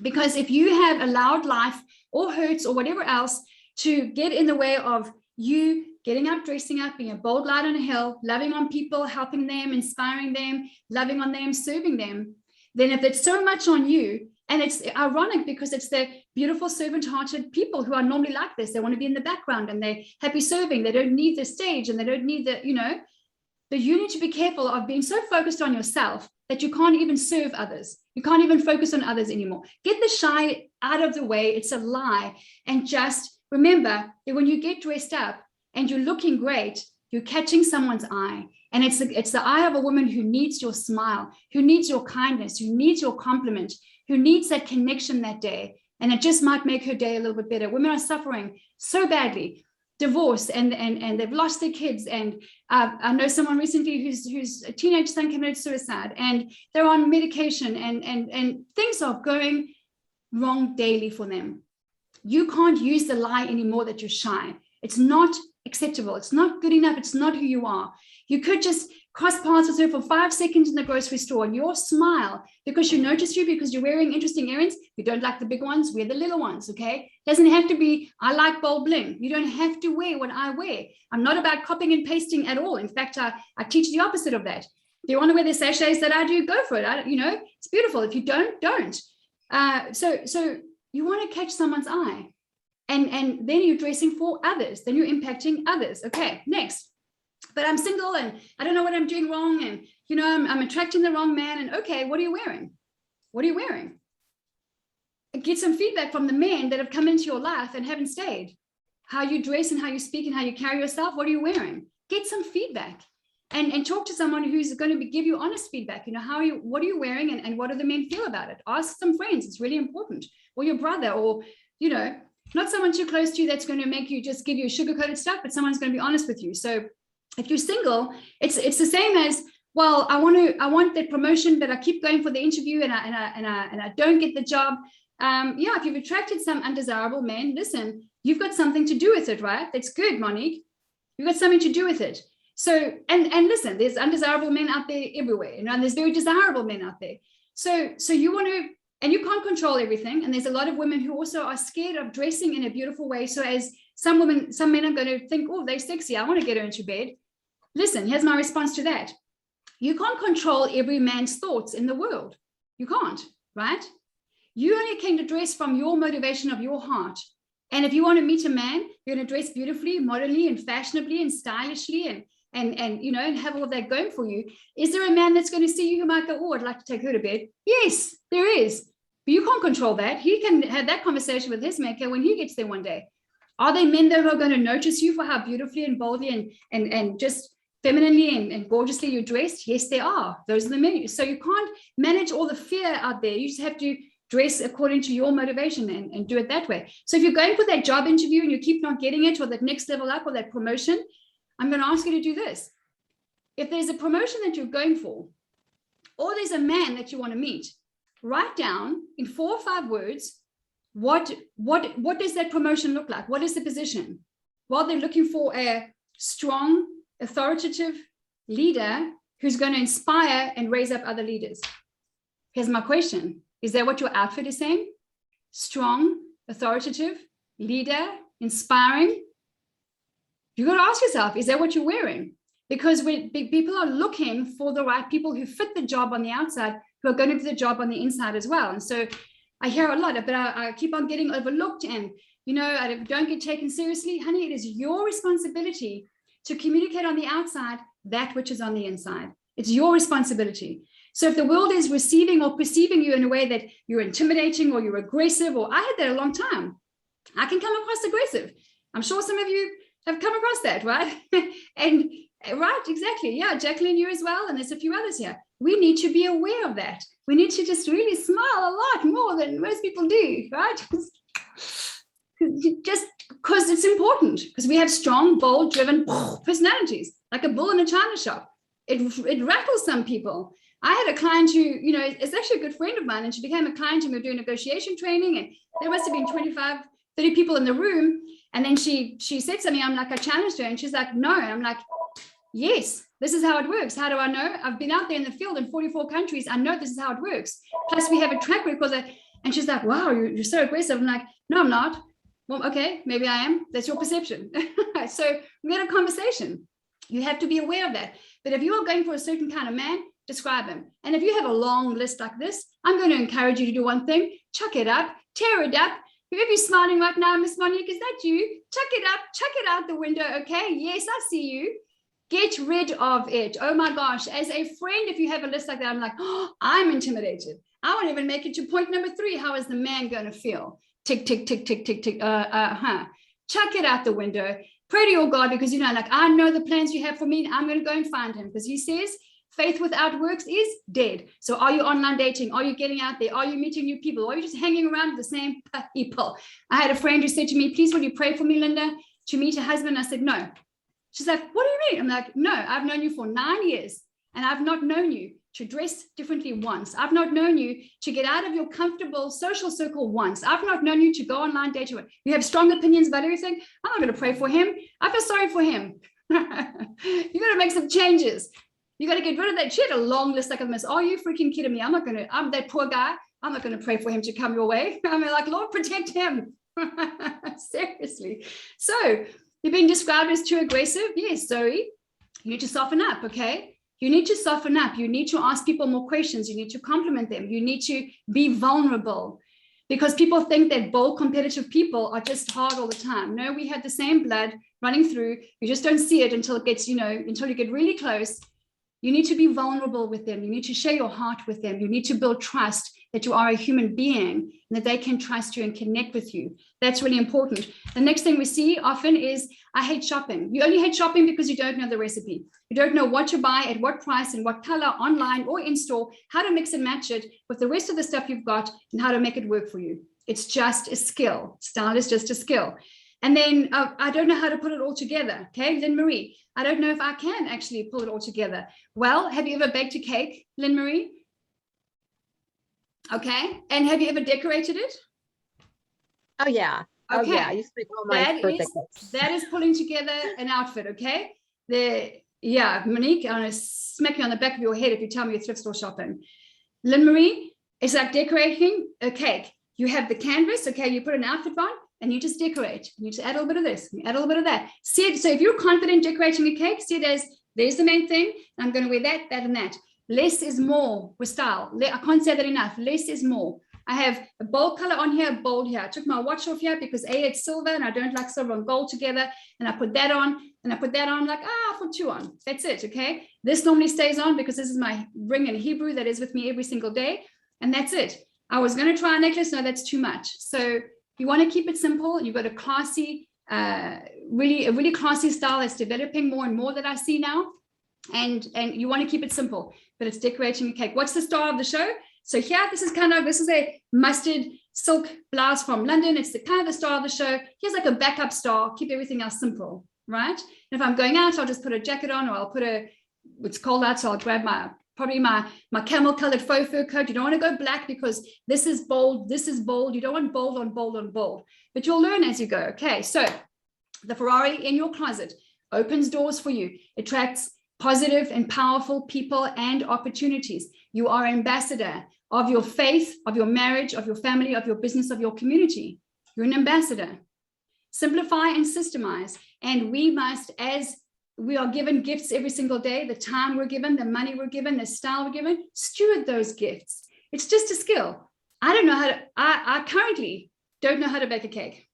Speaker 1: Because if you have allowed life or hurts or whatever else to get in the way of you getting up, dressing up, being a bold light on a hill, loving on people, helping them, inspiring them, loving on them, serving them, then if it's so much on you, and it's ironic because it's the beautiful servant-hearted people who are normally like this. They want to be in the background and they're happy serving. They don't need the stage and they don't need the, you know, but you need to be careful of being so focused on yourself that you can't even serve others. You can't even focus on others anymore. Get the shy out of the way. It's a lie. And just remember that when you get dressed up and you're looking great, you're catching someone's eye. And it's the eye of a woman who needs your smile, who needs your kindness, who needs your compliment, who needs that connection that day. And it just might make her day a little bit better. Women are suffering so badly, divorce, and they've lost their kids. And I know someone recently whose teenage son committed suicide, and they're on medication, and things are going wrong daily for them. You can't use the lie anymore that you're shy. It's not acceptable. It's not good enough. It's not who you are. You could just cross paths with her for 5 seconds in the grocery store, and your smile, because she noticed you, because you're wearing interesting earrings. You don't like the big ones, wear the little ones, okay? Doesn't have to be, I like bold bling. You don't have to wear what I wear. I'm not about copying and pasting at all. In fact, I teach the opposite of that. If you want to wear the sachets that I do, go for it. You know, it's beautiful. If you don't. So you want to catch someone's eye. And then you're dressing for others. Then you're impacting others. Okay, next. But I'm single and I don't know what I'm doing wrong. And, you know, I'm attracting the wrong man. And okay, what are you wearing? What are you wearing? Get some feedback from the men that have come into your life and haven't stayed. How you dress and how you speak and how you carry yourself. What are you wearing? Get some feedback and talk to someone who's going to give you honest feedback. You know, what are you wearing and what do the men feel about it? Ask some friends. It's really important. Or your brother, or, you know, not someone too close to you that's going to make you just give you sugar-coated stuff, but someone's going to be honest with you. So if you're single, it's the same as, well, I want that promotion, but I keep going for the interview and I don't get the job. Yeah, if you've attracted some undesirable men, listen, you've got something to do with it, right? That's good, Monique. You've got something to do with it. So, and listen, there's undesirable men out there everywhere, you know, and there's very desirable men out there. So you want to, and you can't control everything. And there's a lot of women who also are scared of dressing in a beautiful way. So as some men are going to think, oh, they're sexy, I want to get her into bed. Listen, here's my response to that. You can't control every man's thoughts in the world. You can't, right? You only came to dress from your motivation of your heart. And if you want to meet a man, you're going to dress beautifully, modernly, and fashionably, and stylishly, and you know, and have all of that going for you. Is there a man that's going to see you who might go, oh, I'd like to take her to bed? Yes, there is. But you can't control that. He can have that conversation with his maker when he gets there one day. Are there men that are going to notice you for how beautifully and boldly and just femininely and gorgeously you're dressed? Yes, there are. Those are the men. So you can't manage all the fear out there. You just have to dress according to your motivation and do it that way. So if you're going for that job interview and you keep not getting it, or that next level up, or that promotion, I'm going to ask you to do this. If there's a promotion that you're going for, or there's a man that you want to meet, write down in 4 or 5 words, what does that promotion look like? What is the position? Well, they're looking for a strong, authoritative leader who's going to inspire and raise up other leaders. Here's my question. Is that what your outfit is saying? Strong, authoritative, leader, inspiring? You got to ask yourself, is that what you're wearing? Because when people are looking for the right people who fit the job on the outside, who are going to do the job on the inside as well. And so I hear a lot, but I keep on getting overlooked, and, you know, I don't get taken seriously. Honey, it is your responsibility to communicate on the outside that which is on the inside. It's your responsibility. So if the world is receiving or perceiving you in a way that you're intimidating or you're aggressive, or I had that a long time, I can come across aggressive. I'm sure some of you have come across that, right? And right, exactly. Yeah, Jacqueline, you as well. And there's a few others here. We need to be aware of that. We need to just really smile a lot more than most people do, right? Just because it's important, because we have strong, bold, driven personalities, like a bull in a china shop. It rattles some people. I had a client who, you know, is actually a good friend of mine, and she became a client, and we were doing negotiation training, and there must have been 25, 30 people in the room. And then she said something, I'm like, I challenged her, and she's like, no. And I'm like, yes, this is how it works. How do I know? I've been out there in the field in 44 countries. I know this is how it works. Plus we have a track record. And she's like, wow, you're so aggressive. I'm like, no, I'm not. Well, okay, maybe I am. That's your perception. So we had a conversation. You have to be aware of that. But if you are going for a certain kind of man, describe him. And if you have a long list like this, I'm going to encourage you to do one thing: chuck it up, tear it up. Whoever you're smiling right now, Miss Monique, is that you? Chuck it up, chuck it out the window. Okay, yes, I see you. Get rid of it. Oh my gosh, as a friend, if you have a list like that, I'm like, oh, I'm intimidated. I won't even make it to point number 3. How is the man going to feel? Tick, tick, tick, tick, tick, tick. Chuck it out the window. Pray to your God, because, you know, like, I know the plans you have for me. I'm going to go and find him, because he says faith without works is dead. So are you online dating? Are you getting out there? Are you meeting new people? Or are you just hanging around with the same people? I had a friend who said to me, please, will you pray for me, Linda, to meet a husband? I said, no. She's like, what do you mean? I'm like, no, I've known you for 9 years, and I've not known you to dress differently once. I've not known you to get out of your comfortable social circle once. I've not known you to go online dating. You have strong opinions about everything. I'm not going to pray for him. I feel sorry for him. You got to make some changes. You got to get rid of that. She had a long list like this. Are you freaking kidding me? I'm that poor guy. I'm not going to pray for him to come your way. I mean, like, Lord, protect him. Seriously. So you're being described as too aggressive. Yes, Zoe, you need to soften up, okay? You need to soften up. You need to ask people more questions. You need to compliment them. You need to be vulnerable, because people think that bold, competitive people are just hard all the time. No, we had the same blood running through. You just don't see it until it gets, you know, until you get really close. You need to be vulnerable with them. You need to share your heart with them. You need to build trust that you are a human being and that they can trust you and connect with you. That's really important. The next thing we see often is, I hate shopping. You only hate shopping because you don't know the recipe. You don't know what to buy, at what price, and what color, online or in store, how to mix and match it with the rest of the stuff you've got, and how to make it work for you. It's just a skill. Style is just a skill. And then I don't know how to put it all together. Okay, Lynn Marie, I don't know if I can actually pull it all together. Well, have you ever baked a cake, Lynn Marie? Okay, and have you ever decorated it?
Speaker 4: Oh yeah.
Speaker 1: Okay.
Speaker 4: Oh yeah. I used to make all my birthday cakes.
Speaker 1: That is pulling together an outfit. Okay. Yeah, Monique, I'm gonna smack you on the back of your head if you tell me you're thrift store shopping. Lynn Marie, it's like decorating a cake. You have the canvas. Okay, you put an outfit on, and you just decorate. You just add a little bit of this, you add a little bit of that. See it. So if you're confident decorating a cake, see it as, there's the main thing. I'm going to wear that, that, and that. Less is more with style. I can't say that enough. Less is more. I have a bold color on here, bold here. I took my watch off here because it's silver, and I don't like silver and gold together. And I put that on, and I put that on, like, I'll put 2 on. That's it, okay? This normally stays on because this is my ring in Hebrew that is with me every single day. And that's it. I was going to try a necklace. No, that's too much. So you want to keep it simple. You've got a classy, really classy style that's developing more and more that I see now. And you want to keep it simple, but it's decorating a cake. What's the star of the show? So here, this is a mustard silk blouse from London. It's the kind of the star of the show. Here's like a backup star. Keep everything else simple, right? And if I'm going out, I'll just put a jacket on, or I'll put it's cold out, so I'll grab probably my camel colored faux fur coat. You don't want to go black because this is bold. This is bold. You don't want bold on bold on bold, but you'll learn as you go. Okay. So the Ferrari in your closet opens doors for you, attracts positive and powerful people and opportunities. You are ambassador of your faith, of your marriage, of your family, of your business, of your community. You're an ambassador. Simplify and systemize. And we must, as we are given gifts every single day, the time we're given, the money we're given, the style we're given, steward those gifts. It's just a skill. I don't know how to, I currently don't know how to bake a cake.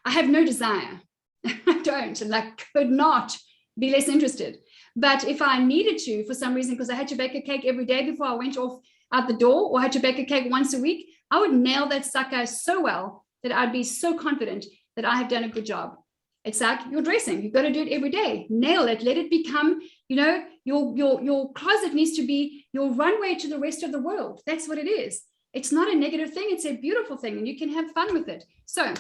Speaker 1: I have no desire. I don't, and I could not be less interested. But if I needed to, for some reason, because I had to bake a cake every day before I went off out the door, or had to bake a cake once a week, I would nail that sucker so well that I'd be so confident that I have done a good job. It's like your dressing. You've got to do it every day. Nail it. Let it become, your closet needs to be your runway to the rest of the world. That's what it is. It's not a negative thing. It's a beautiful thing, and you can have fun with it. So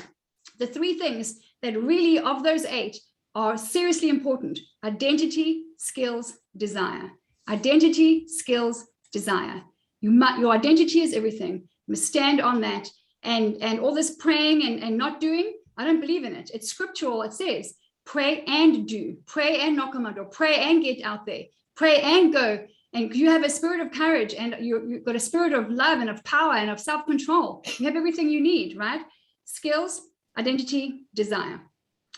Speaker 1: the 3 things that really, of those 8, are seriously important: identity, skills, desire. Identity, skills, desire. Your identity is everything. You must stand on that. And all this praying and not doing, I don't believe in it. It's scriptural. It says, pray and do. Pray and knock on my door. Pray and get out there. Pray and go. And you have a spirit of courage, and you've got a spirit of love and of power and of self-control. You have everything you need, right? Skills, identity, desire.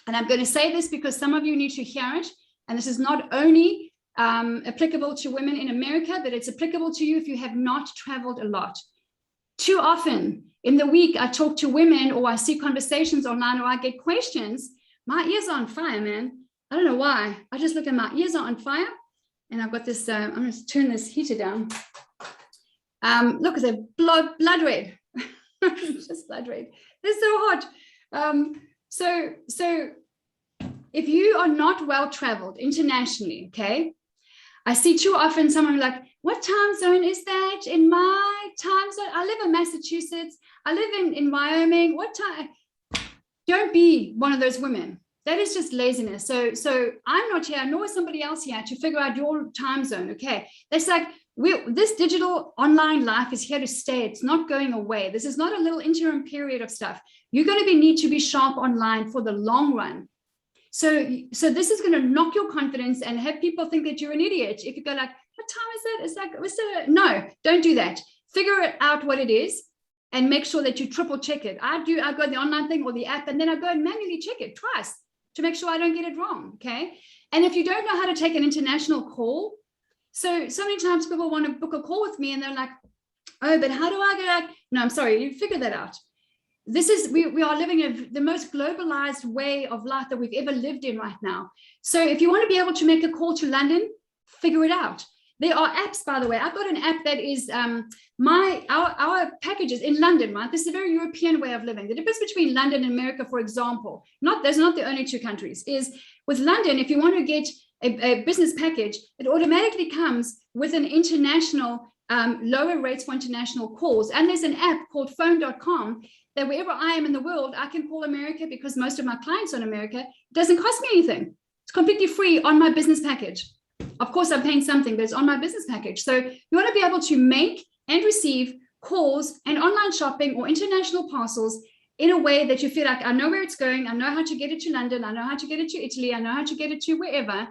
Speaker 1: And I'm going to say this because some of you need to hear it. And this is not only applicable to women in America, but it's applicable to you if you have not traveled a lot. Too often in the week, I talk to women, or I see conversations online, or I get questions. My ears are on fire, man. I don't know why. I just look at my ears are on fire. And I've got this, I'm going to turn this heater down. Look, it's a blood red. It's just blood red. They're so hot. So if you are not well traveled internationally, okay, I see too often someone like, what time zone is that in my time zone? I live in Massachusetts. I live in Wyoming. What time? Don't be one of those women. That is just laziness. So I'm not here, nor is somebody else here to figure out your time zone, okay? That's like, this digital online life is here to stay. It's not going away. This is not a little interim period of stuff. You're going to need to be sharp online for the long run. So this is going to knock your confidence and have people think that you're an idiot. If you go like, what time is it? It's like, no, don't do that. Figure it out what it is and make sure that you triple check it. I go the online thing or the app, and then I go and manually check it twice to make sure I don't get it wrong, okay? And if you don't know how to take an international call, so many times people want to book a call with me and they're like, oh, but how do I get out? No, I'm sorry, you figure that out. This is, we are living the most globalized way of life that we've ever lived in right now. So if you want to be able to make a call to London, figure it out. There are apps, by the way. I've got an app that is our packages in London, right? This is a very European way of living. The difference between London and America, for example, those are not the only 2 countries, is with London, if you want to get a business package, it automatically comes with an international, lower rates for international calls. And there's an app called phone.com that wherever I am in the world, I can call America because most of my clients are in America. It doesn't cost me anything. It's completely free on my business package. Of course, I'm paying something, but it's on my business package. So you want to be able to make and receive calls and online shopping or international parcels in a way that you feel like, I know where it's going. I know how to get it to London. I know how to get it to Italy. I know how to get it to wherever.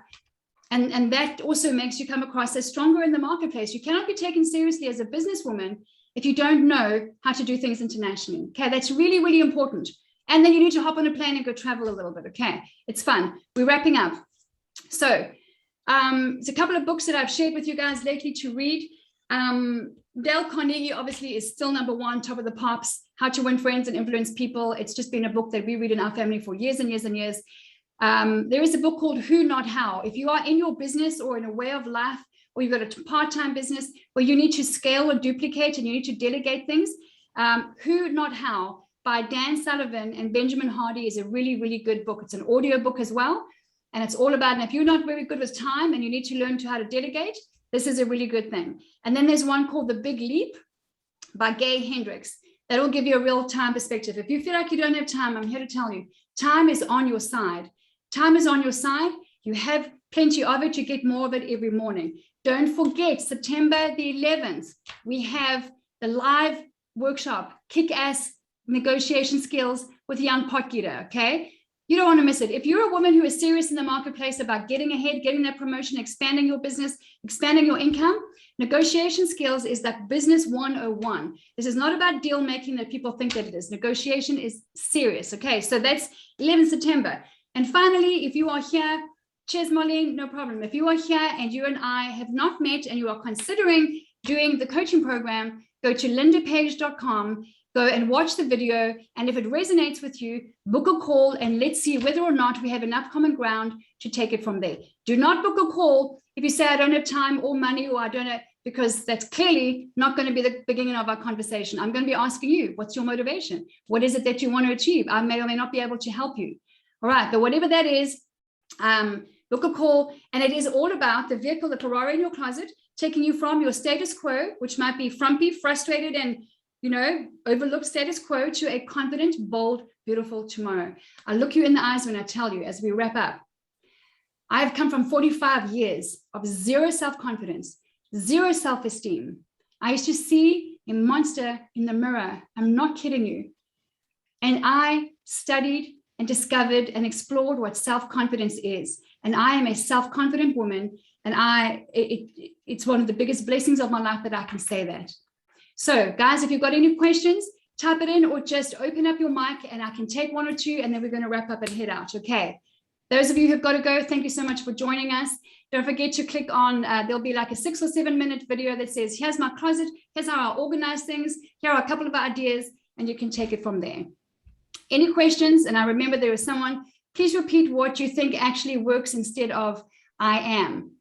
Speaker 1: And that also makes you come across as stronger in the marketplace. You cannot be taken seriously as a businesswoman if you don't know how to do things internationally. Okay, that's really, really important. And then you need to hop on a plane and go travel a little bit. Okay, it's fun. We're wrapping up. So it's a couple of books that I've shared with you guys lately to read. Dale Carnegie obviously is still #1, top of the pops. How to Win Friends and Influence People. It's just been a book that we read in our family for years and years and years. There is a book called Who Not How. If you are in your business or in a way of life, or you've got a part-time business where you need to scale or duplicate and you need to delegate things, Who Not How by Dan Sullivan and Benjamin Hardy is a really, really good book. It's an audio book as well. And it's all about, and if you're not very good with time and you need to learn how to delegate, this is a really good thing. And then there's one called The Big Leap by Gay Hendricks. That will give you a real time perspective. If you feel like you don't have time, I'm here to tell you, time is on your side. Time is on your side. You have plenty of it. You get more of it every morning. Don't forget, September the 11th, we have the live workshop, Kick-Ass Negotiation Skills with Young Potgieter, okay? You don't want to miss it. If you're a woman who is serious in the marketplace about getting ahead, getting that promotion, expanding your business, expanding your income, negotiation skills is that business 101. This is not about deal making that people think that it is. Negotiation is serious, okay? So that's 11 September. And finally, if you are here, cheers, Molly, no problem. If you are here and you and I have not met and you are considering doing the coaching program, go to lindapage.com, go and watch the video. And if it resonates with you, book a call and let's see whether or not we have enough common ground to take it from there. Do not book a call if you say, I don't have time or money, or I don't know, because that's clearly not going to be the beginning of our conversation. I'm going to be asking you, what's your motivation? What is it that you want to achieve? I may or may not be able to help you. All right, but whatever that is, book a call. And it is all about the vehicle, the Ferrari in your closet, taking you from your status quo, which might be frumpy, frustrated, and overlooked status quo, to a confident, bold, beautiful tomorrow. I look you in the eyes when I tell you, as we wrap up, I've come from 45 years of zero self-confidence, zero self-esteem. I used to see a monster in the mirror. I'm not kidding you. And I studied and discovered and explored what self-confidence is. And I am a self-confident woman. And it's one of the biggest blessings of my life that I can say that. So guys, if you've got any questions, type it in or just open up your mic and I can take one or two and then we're going to wrap up and head out. Okay. Those of you who've got to go, thank you so much for joining us. Don't forget to click on, there'll be like a 6 or 7 minute video that says, here's my closet, here's how I organize things, here are a couple of ideas, and you can take it from there. Any questions? And I remember there was someone, please repeat what you think actually works instead of I am.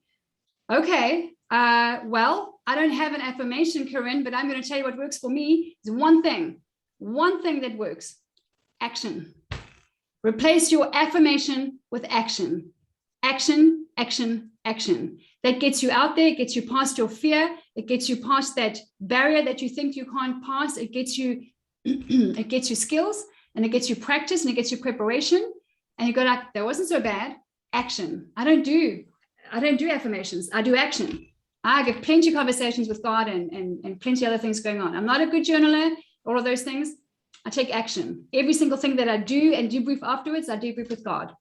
Speaker 1: Okay, well, I don't have an affirmation, Corinne, but I'm going to tell you what works for me is one thing that works: action. Replace your affirmation with action. Action, action, action. That gets you out there, it gets you past your fear, it gets you past that barrier that you think you can't pass, it gets you it gets you skills, and it gets you practice, and it gets you preparation, and you go like, that wasn't so bad. Action. I don't do affirmations, I do action. I get plenty of conversations with God and plenty of other things going on. I'm not a good journaler, all of those things. I take action. Every single thing that I do and debrief afterwards, I debrief with God.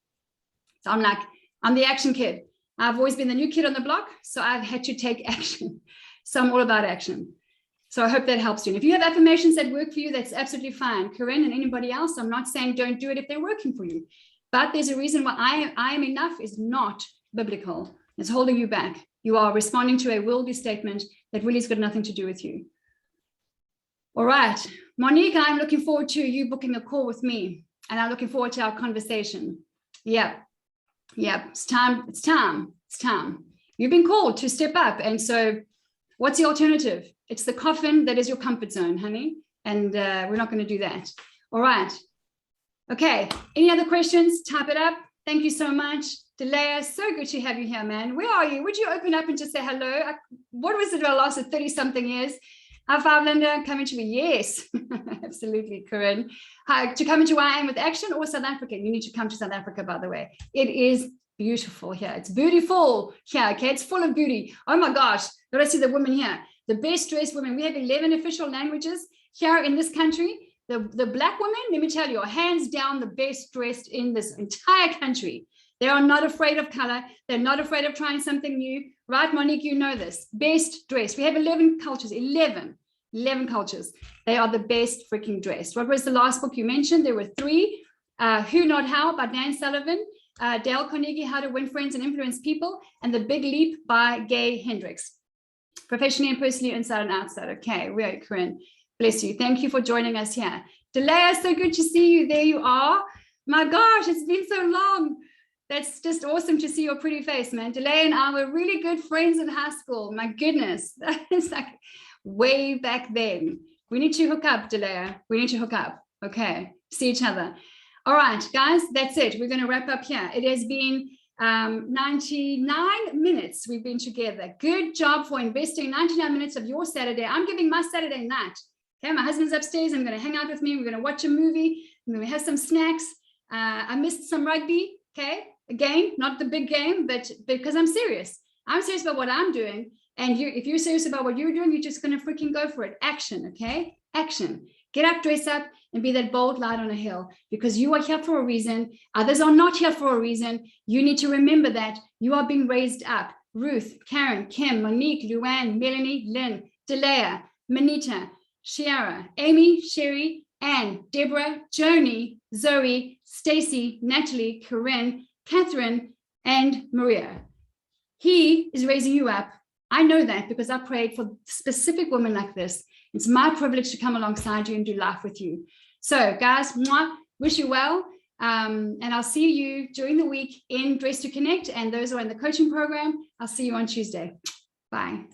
Speaker 1: So I'm the action kid. I've always been the new kid on the block, so I've had to take action. So I'm all about action. So I hope that helps you. And if you have affirmations that work for you, that's absolutely fine. Corinne and anybody else, I'm not saying don't do it if they're working for you. But there's a reason why I am enough is not biblical. It's holding you back. You are responding to a worldly statement that really has got nothing to do with you. All right, Monique, I'm looking forward to you booking a call with me, and I'm looking forward to our conversation. Yeah, it's time. You've been called to step up, and so what's the alternative? It's the coffin that is your comfort zone, honey, and we're not going to do that. All right. Okay, any other questions? Type it up. Thank you so much. Delea, so good to have you here, man. Where are you? Would you open up and just say hello? What was it I lost at 30-something years? High five, Linda. Coming to me. Yes, absolutely, Corinne. Hi, to come into where I am with action or South Africa. You need to come to South Africa, by the way. It is beautiful here. It's beautiful here, okay? It's full of beauty. Oh my gosh. Don't I see the women here? The best dressed women. We have 11 official languages here in this country. The Black women, let me tell you, are hands down the best dressed in this entire country. They are not afraid of color. They're not afraid of trying something new. Right, Monique, you know this. Best dressed. We have 11 cultures, 11 cultures. They are the best freaking dressed. What was the last book you mentioned? There were 3. Who Not How by Dan Sullivan, Dale Carnegie, How to Win Friends and Influence People, and The Big Leap by Gay Hendricks. Professionally and personally, inside and outside. Okay, we are Corinne. Bless you. Thank you for joining us here. Delea, so good to see you. There you are. My gosh, it's been so long. That's just awesome to see your pretty face, man. Delea and I were really good friends in high school. My goodness, that is like way back then. We need to hook up, Delea. We need to hook up. Okay. See each other. All right, guys, that's it. We're going to wrap up here. It has been 99 minutes we've been together. Good job for investing 99 minutes of your Saturday. I'm giving my Saturday night. Okay, my husband's upstairs. I'm going to hang out with me. We're going to watch a movie. I'm going to have some snacks. I missed some rugby. Okay, again, not the big game, but because I'm serious. I'm serious about what I'm doing. And if you're serious about what you're doing, you're just going to freaking go for it. Action, okay? Action. Get up, dress up, and be that bold light on a hill, because you are here for a reason. Others are not here for a reason. You need to remember that you are being raised up. Ruth, Karen, Kim, Monique, Luann, Melanie, Lynn, Delea, Manita, Shiara, Amy, Sherry, Anne, Deborah, Joni, Zoe, Stacy, Natalie, Corinne, Catherine, and Maria. He is raising you up. I know that because I prayed for specific women like this. It's my privilege to come alongside you and do life with you. So guys, wish you well. And I'll see you during the week in Dress to Connect. And those who are in the coaching program, I'll see you on Tuesday. Bye.